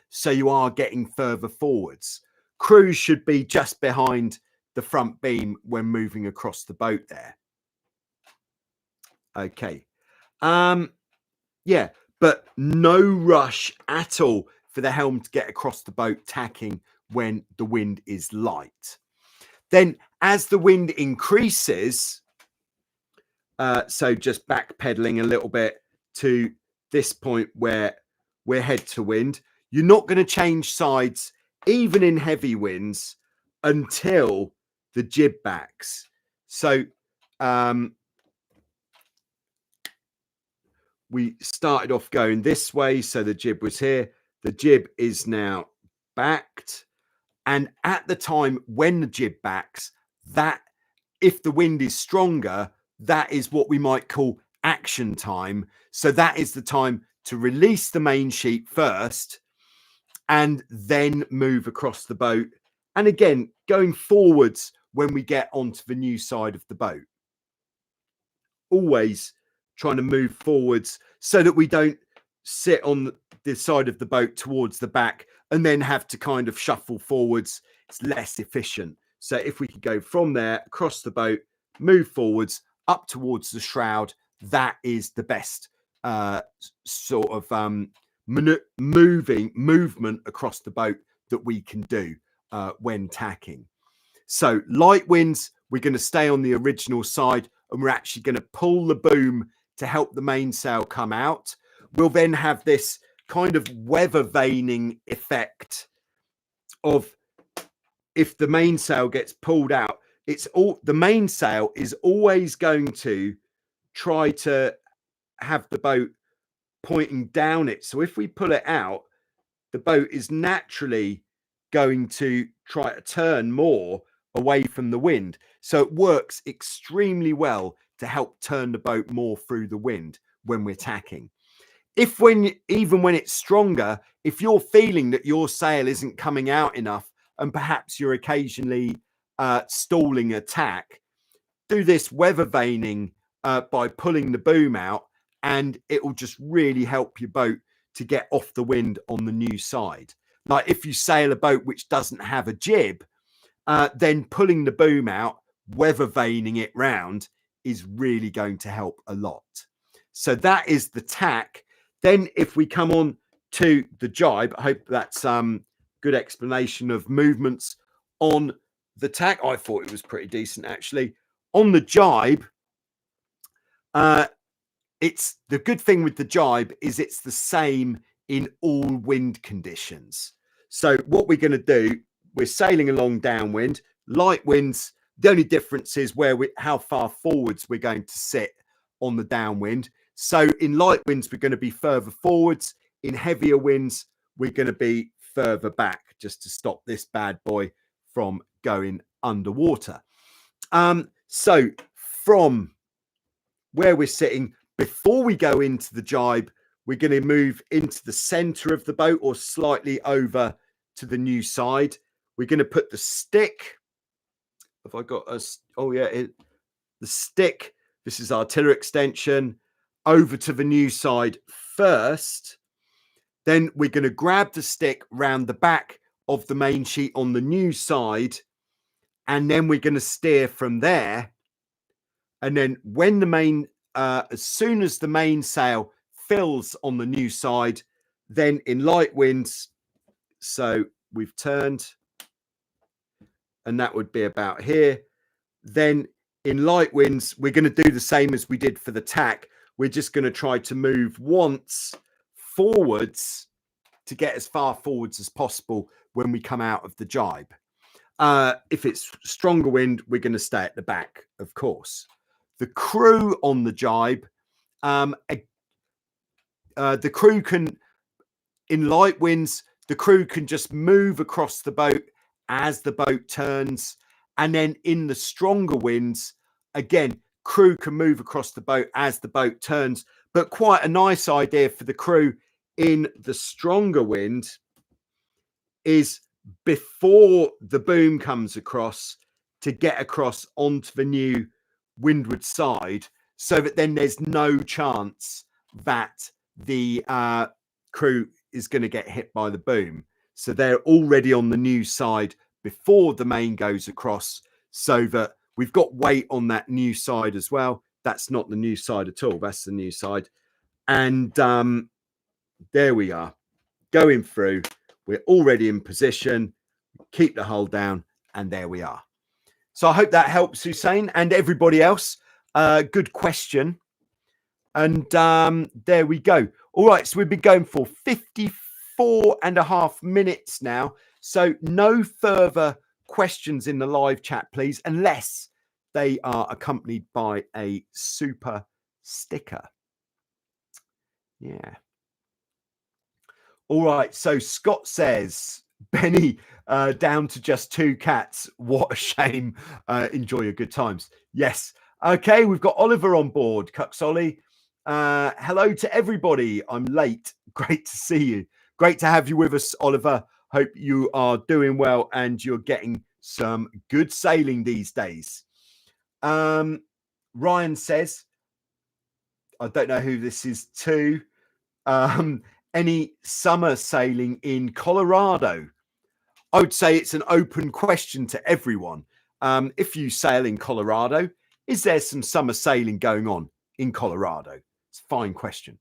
so you are getting further forwards. Crews should be just behind the front beam when moving across the boat there. Okay. Yeah, but no rush at all for the helm to get across the boat tacking when the wind is light. Then as the wind increases, so just backpedaling a little bit to this point where we're head to wind, you're not going to change sides even in heavy winds until the jib backs. So we started off going this way, so the jib was here. The jib is now backed. And at the time when the jib backs, that if the wind is stronger, that is what we might call action time. So that is the time to release the main sheet first and then move across the boat. And again, going forwards when we get onto the new side of the boat. Always trying to move forwards so that we don't sit on the side of the boat towards the back and then have to kind of shuffle forwards. It's less efficient. So if we could go from there across the boat, move forwards up towards the shroud, that is the best sort of movement across the boat that we can do when tacking. So light winds, we're going to stay on the original side, and we're actually going to pull the boom to help the mainsail come out. We'll then have this kind of weather vaning effect of, if the mainsail gets pulled out, the mainsail is always going to try to have the boat pointing down it. So if we pull it out, the boat is naturally going to try to turn more away from the wind. So it works extremely well to help turn the boat more through the wind when we're tacking. Even when it's stronger, if you're feeling that your sail isn't coming out enough and perhaps you're occasionally stalling a tack, do this weather vaning by pulling the boom out, and it will just really help your boat to get off the wind on the new side. Like if you sail a boat which doesn't have a jib, then pulling the boom out, weather vaning it round, is really going to help a lot. So that is the tack. Then if we come on to the jibe, I hope that's good explanation of movements on the tack. I thought it was pretty decent actually. On the jibe, it's the good thing with the jibe is it's the same in all wind conditions. So what we're going to do, we're sailing along downwind, light winds. The only difference is how far forwards we're going to sit on the downwind. So in light winds, we're going to be further forwards. In heavier winds, we're going to be further back, just to stop this bad boy from going underwater. So from where we're sitting, before we go into the jibe, we're going to move into the center of the boat or slightly over to the new side. We're going to put the stick. Have I got a? Oh yeah, the stick. This is our tiller extension over to the new side first. Then we're going to grab the stick round the back of the main sheet on the new side, and then we're going to steer from there. And then when the main, as soon as the mainsail fills on the new side, then in light winds, so we've turned, and that would be about here. Then in light winds, we're going to do the same as we did for the tack. We're just going to try to move once forwards to get as far forwards as possible when we come out of the jibe. If it's stronger wind, we're going to stay at the back, of course. The crew on the jibe, the crew can, in light winds, the crew can just move across the boat as the boat turns. And then in the stronger winds, again, crew can move across the boat as the boat turns. But quite a nice idea for the crew in the stronger wind is before the boom comes across to get across onto the new windward side, so that then there's no chance that the crew is going to get hit by the boom. So they're already on the new side before the main goes across, so that we've got weight on that new side as well. That's not the new side at all. That's the new side. And there we are, going through. We're already in position. Keep the hull down, and there we are. So I hope that helps, Hussein, and everybody else. Good question. And there we go. All right, so we've been going for 54.5 minutes now. So no further questions in the live chat, please, unless they are accompanied by a super sticker. Yeah. All right, so Scott says, Benny, down to just 2 cats. What a shame. Enjoy your good times. Yes. Okay, we've got Oliver on board. Cuxolly. Hello to everybody. I'm late. Great to see you. Great to have you with us, Oliver. Hope you are doing well and you're getting some good sailing these days. Ryan says, I don't know who this is to. Any summer sailing in Colorado? I would say it's an open question to everyone. If you sail in Colorado, is there some summer sailing going on in Colorado? It's a fine question.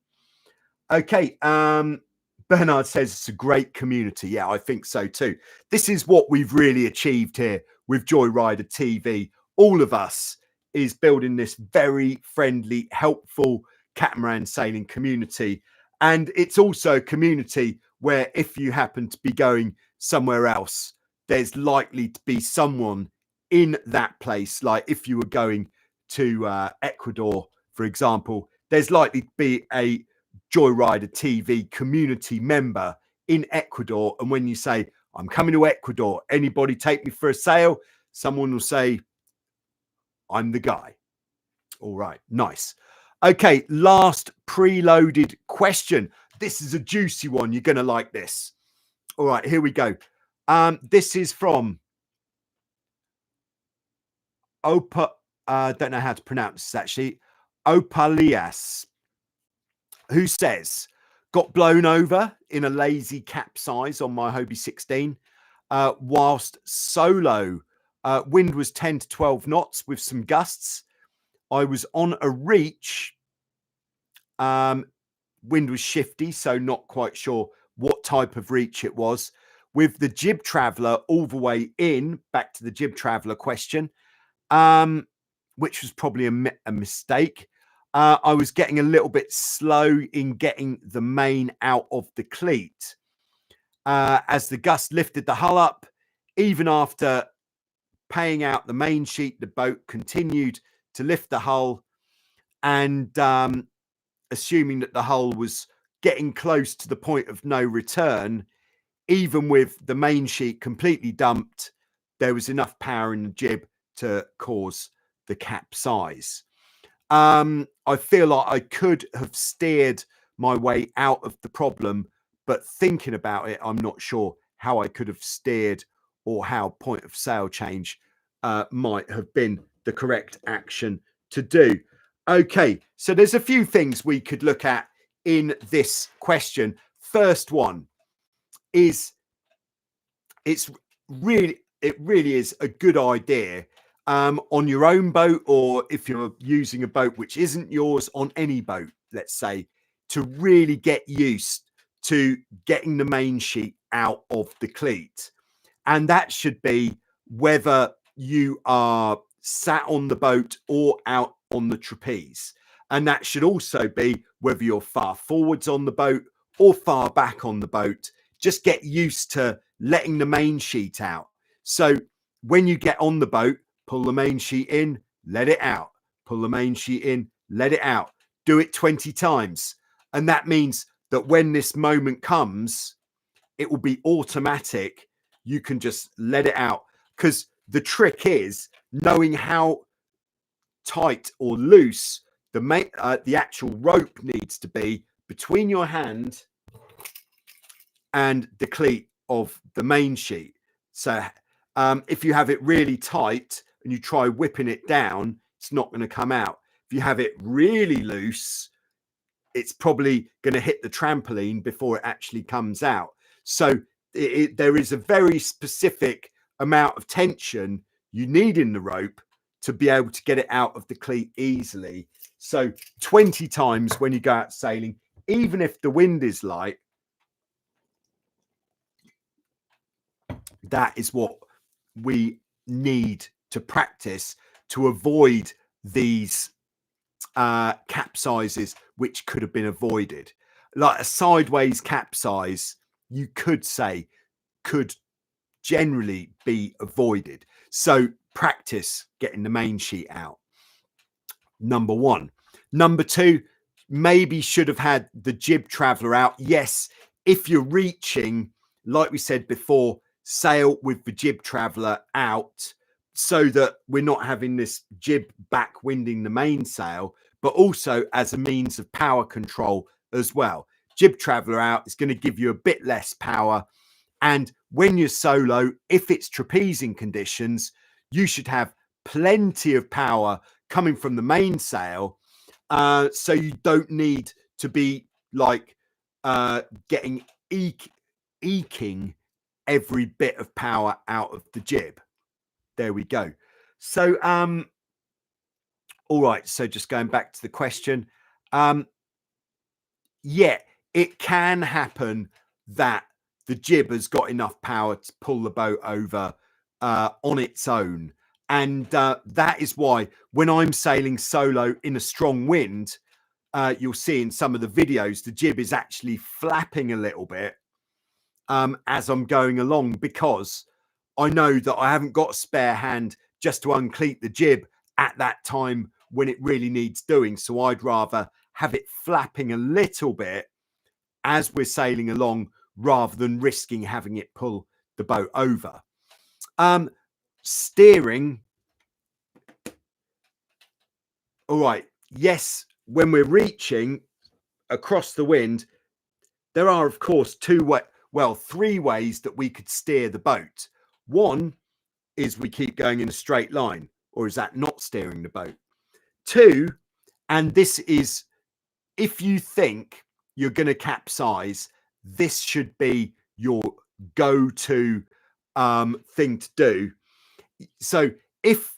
Okay. Bernard says it's a great community. Yeah, I think so too. This is what we've really achieved here with Joyrider TV. All of us is building this very friendly, helpful catamaran sailing community. And it's also a community where if you happen to be going somewhere else, there's likely to be someone in that place. Like if you were going to Ecuador, for example, there's likely to be a Joyrider TV community member in Ecuador. And when you say, I'm coming to Ecuador, anybody take me for a sail? Someone will say, I'm the guy. All right, nice. Okay, last preloaded question. This is a juicy one. You're going to like this. All right, here we go. This is from Opa. I don't know how to pronounce this actually. Opalias, who says, got blown over in a lazy capsize on my Hobie 16 whilst solo. Wind was 10 to 12 knots with some gusts. I was on a reach. Wind was shifty, so not quite sure what type of reach it was. With the jib traveller all the way in, back to the jib traveller question, which was probably a mistake. I was getting a little bit slow in getting the main out of the cleat. As the gust lifted the hull up, even after paying out the main sheet, the boat continued to lift the hull, and assuming that the hull was getting close to the point of no return, even with the main sheet completely dumped, there was enough power in the jib to cause the capsize. I feel like I could have steered my way out of the problem, but thinking about it, I'm not sure how I could have steered or how point of sail change might have been the correct action to do. Okay, so there's a few things we could look at in this question. First one is it really is a good idea on your own boat, or if you're using a boat which isn't yours, on any boat, let's say, to really get used to getting the main sheet out of the cleat. And that should be whether you are sat on the boat or out on the trapeze. And that should also be whether you're far forwards on the boat or far back on the boat. Just get used to letting the main sheet out. So when you get on the boat, pull the main sheet in, let it out. Pull the main sheet in, let it out. Do it 20 times. And that means that when this moment comes, it will be automatic. You can just let it out. Because the trick is knowing how tight or loose the actual rope needs to be between your hand and the cleat of the main sheet. So if you have it really tight and you try whipping it down, it's not going to come out. If you have it really loose, it's probably going to hit the trampoline before it actually comes out. So there is a very specific amount of tension you need in the rope to be able to get it out of the cleat easily. So 20 times when you go out sailing, even if the wind is light, that is what we need to practice to avoid these capsizes, which could have been avoided. Like a sideways capsize, you could say, could generally be avoided. So practice getting the main sheet out. Number one. Number two, maybe should have had the jib traveller out. Yes, if you're reaching like we said before, sail with the jib traveller out so that we're not having this jib backwinding the mainsail, but also as a means of power control as well. Jib traveller out is going to give you a bit less power. And when you're solo, if it's trapezing conditions, you should have plenty of power coming from the mainsail. So you don't need to be like getting eking every bit of power out of the jib. There we go. So all right, so just going back to the question, yeah, it can happen that the jib has got enough power to pull the boat over on its own, and that is why when I'm sailing solo in a strong wind, you'll see in some of the videos the jib is actually flapping a little bit as I'm going along, because I know that I haven't got a spare hand just to uncleat the jib at that time when it really needs doing. So I'd rather have it flapping a little bit as we're sailing along rather than risking having it pull the boat over. Steering. All right. Yes, when we're reaching across the wind, there are, of course, three ways that we could steer the boat. One is we keep going in a straight line, or is that not steering the boat? Two, and this is if you think you're going to capsize, this should be your go-to thing to do. So if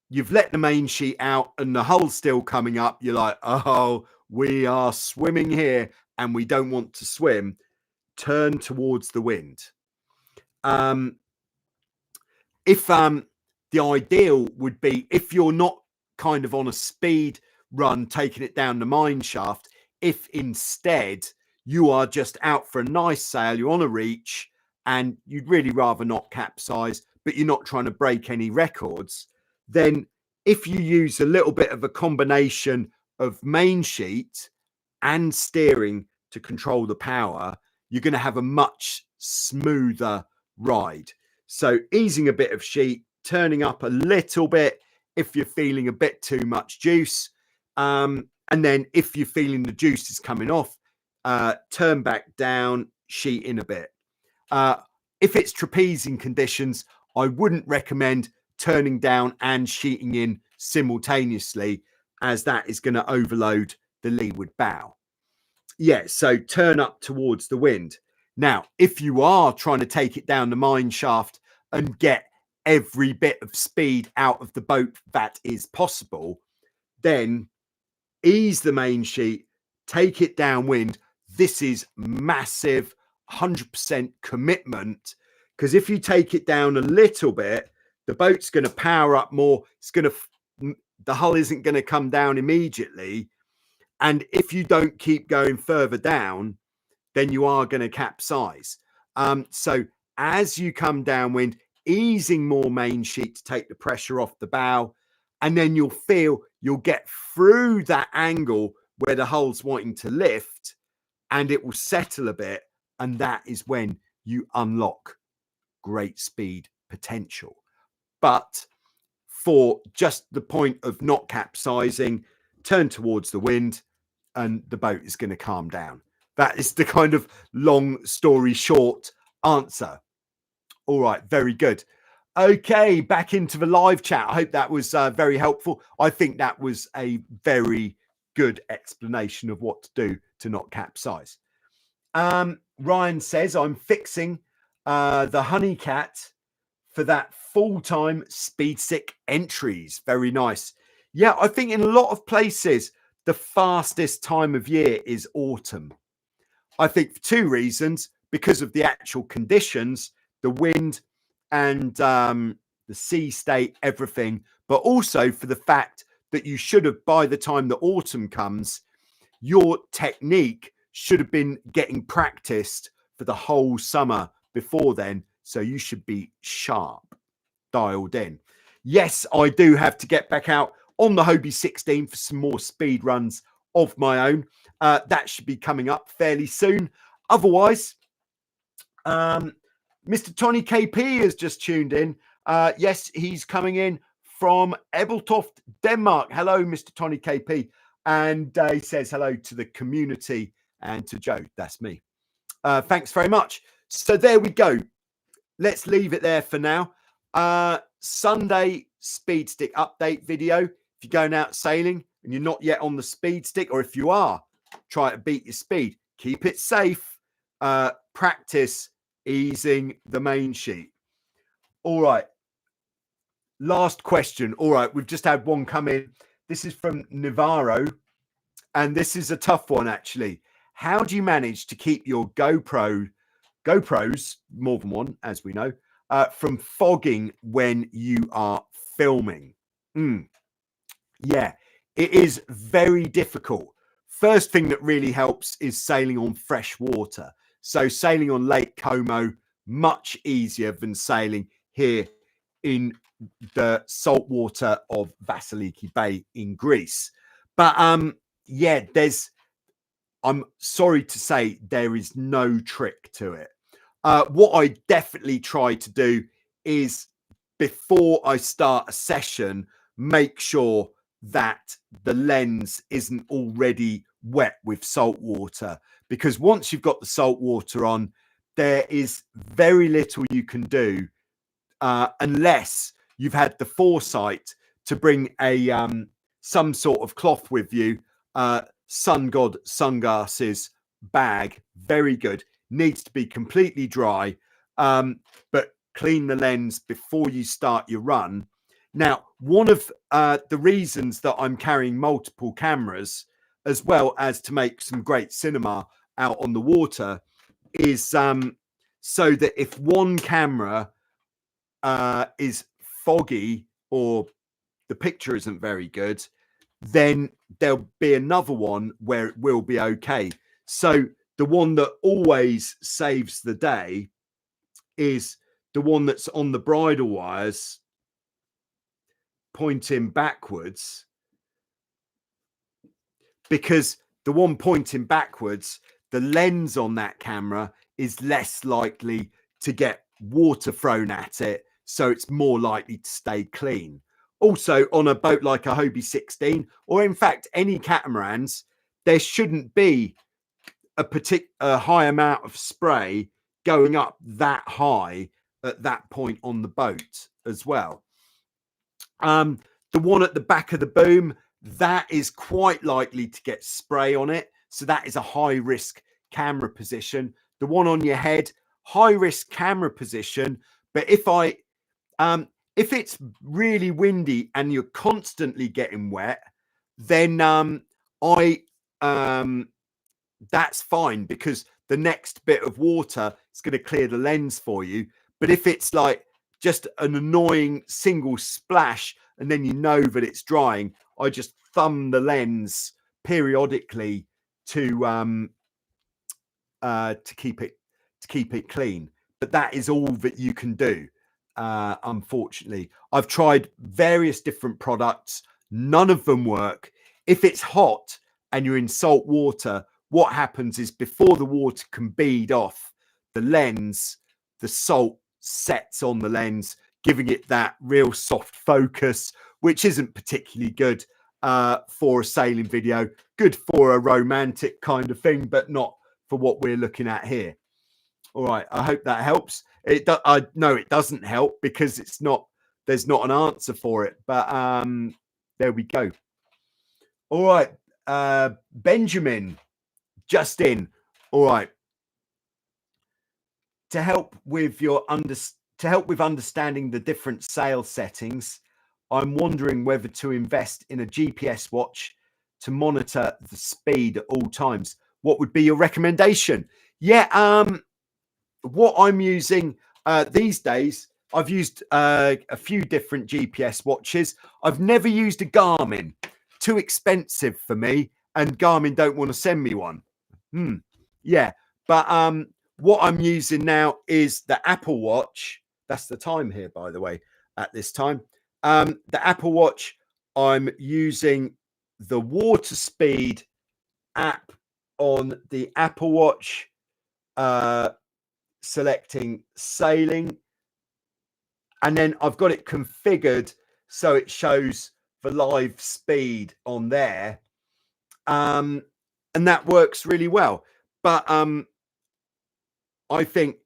you've let the main sheet out and the hull's still coming up, you're like, oh, we are swimming here and we don't want to swim, turn towards the wind. If the ideal would be, if you're not kind of on a speed run taking it down the mine shaft, if instead you are just out for a nice sail, you're on a reach and you'd really rather not capsize, but you're not trying to break any records, then if you use a little bit of a combination of main sheet and steering to control the power, you're going to have a much smoother ride. So easing a bit of sheet, turning up a little bit if you're feeling a bit too much juice. And then if you're feeling the juice is coming off, turn back down, sheet in a bit. If it's trapezing conditions, I wouldn't recommend turning down and sheeting in simultaneously, as that is going to overload the leeward bow. Yeah, so turn up towards the wind. Now, if you are trying to take it down the mine shaft and get every bit of speed out of the boat that is possible, then ease the main sheet, take it downwind. This is massive, 100% commitment, because if you take it down a little bit, the boat's going to power up more. The hull isn't going to come down immediately. And if you don't keep going further down, then you are going to capsize. So as you come downwind, easing more main sheet to take the pressure off the bow, and then you'll get through that angle where the hull's wanting to lift, and it will settle a bit, and that is when you unlock great speed potential. But for just the point of not capsizing, turn towards the wind and the boat is going to calm down. That is the kind of long story short answer. All right, very good. Okay, back into the live chat. I hope that was very helpful. I think that was a very good explanation of what to do to not capsize. Ryan says, I'm fixing the Honeycat for that full-time speed sick entries. Very nice. Yeah, I think in a lot of places, the fastest time of year is autumn. I think for two reasons: because of the actual conditions, the wind and the sea state, everything, but also for the fact that you should have, by the time the autumn comes, your technique should have been getting practiced for the whole summer before then. So you should be sharp, dialed in. Yes, I do have to get back out on the Hobie 16 for some more speed runs of my own. That should be coming up fairly soon. Otherwise, Mr. Tony KP has just tuned in. Yes, he's coming in from Ebeltoft, Denmark. Hello, Mr. Tony KP. And he says hello to the community and to Joe. That's me. Thanks very much. So there we go. Let's leave it there for now. Sunday speed stick update video. If you're going out sailing and you're not yet on the speed stick, or if you are, try to beat your speed. Keep it safe. Practice easing the main sheet. All right. Last question. All right. We've just had one come in. This is from Navarro. And this is a tough one, actually. How do you manage to keep your GoPros, more than one, as we know, from fogging when you are filming? Yeah, it is very difficult. First thing that really helps is sailing on fresh water. So sailing on Lake Como, much easier than sailing here in the salt water of Vasiliki Bay in Greece. But yeah, I'm sorry to say there is no trick to it. What I definitely try to do is, before I start a session, make sure that the lens isn't already wet with salt water, because once you've got the salt water on, there is very little you can do unless you've had the foresight to bring a some sort of cloth with you. Sun God sunglasses bag, very good. Needs to be completely dry, but clean the lens before you start your run. Now, one of the reasons that I'm carrying multiple cameras, as well as to make some great cinema out on the water, is so that if one camera is foggy or the picture isn't very good, then there'll be another one where it will be okay. So the one that always saves the day is the one that's on the bridle wires pointing backwards, because the one pointing backwards, the lens on that camera is less likely to get water thrown at it, so it's more likely to stay clean. Also, on a boat like a Hobie 16, or in fact any catamarans, there shouldn't be a high amount of spray going up that high at that point on the boat as well. The one at the back of the boom, that is quite likely to get spray on it, so that is a high risk camera position. The one on your head, high risk camera position, but if it's really windy and you're constantly getting wet, then that's fine, because the next bit of water is going to clear the lens for you. But if it's like just an annoying single splash and then you know that it's drying, I just thumb the lens periodically to keep it clean. But that is all that you can do. Unfortunately, I've tried various different products, none of them work. If it's hot and you're in salt water, what happens is, before the water can bead off the lens, the salt sets on the lens, giving it that real soft focus, which isn't particularly good for a sailing video. Good for a romantic kind of thing, but not for what we're looking at here. All right, I hope that helps. I know it doesn't help, because there's not an answer for it, but there we go. All right, Benjamin, just in. All right, to help with understanding the different sail settings, I'm wondering whether to invest in a GPS watch to monitor the speed at all times. What would be your recommendation? Yeah, what I'm using these days, I've used a few different GPS watches. I've never used a Garmin. Too expensive for me, and Garmin don't want to send me one. Yeah, but what I'm using now is the Apple Watch. That's the time here, by the way, at this time. The Apple Watch, I'm using the water speed app on the Apple Watch. selecting sailing, and then I've got it configured so it shows the live speed on there, and that works really well. But I think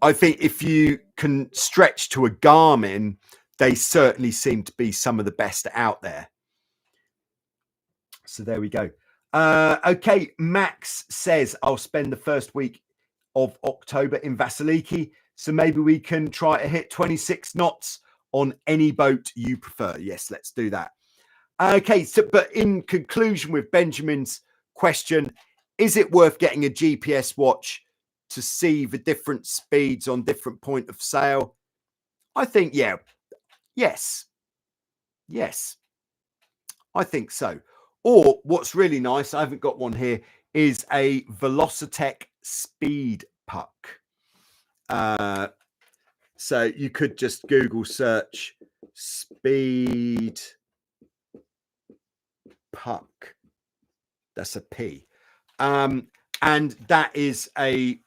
if you can stretch to a Garmin, they certainly seem to be some of the best out there. So there we go. Okay, Max says I'll spend the first week of October in Vasiliki, so maybe we can try to hit 26 knots on any boat you prefer. Yes, let's do that. Okay, so but in conclusion with Benjamin's question, is it worth getting a GPS watch to see the different speeds on different point of sail? I think, yeah, yes, I think so. Or what's really nice, I haven't got one here, is a Velocitech speed puck. So you could just Google search speed puck. That's a P. And that is a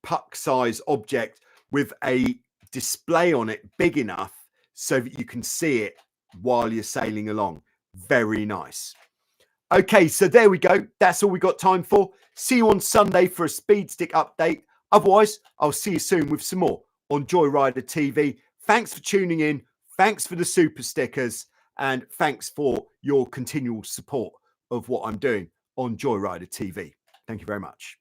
puck size object with a display on it big enough so that you can see it while you're sailing along. Very nice. Okay, so there we go. That's all we got time for. See you on Sunday for a speed stick update. Otherwise, I'll see you soon with some more on Joyrider TV. Thanks for tuning in. Thanks for the super stickers. And thanks for your continual support of what I'm doing on Joyrider TV. Thank you very much.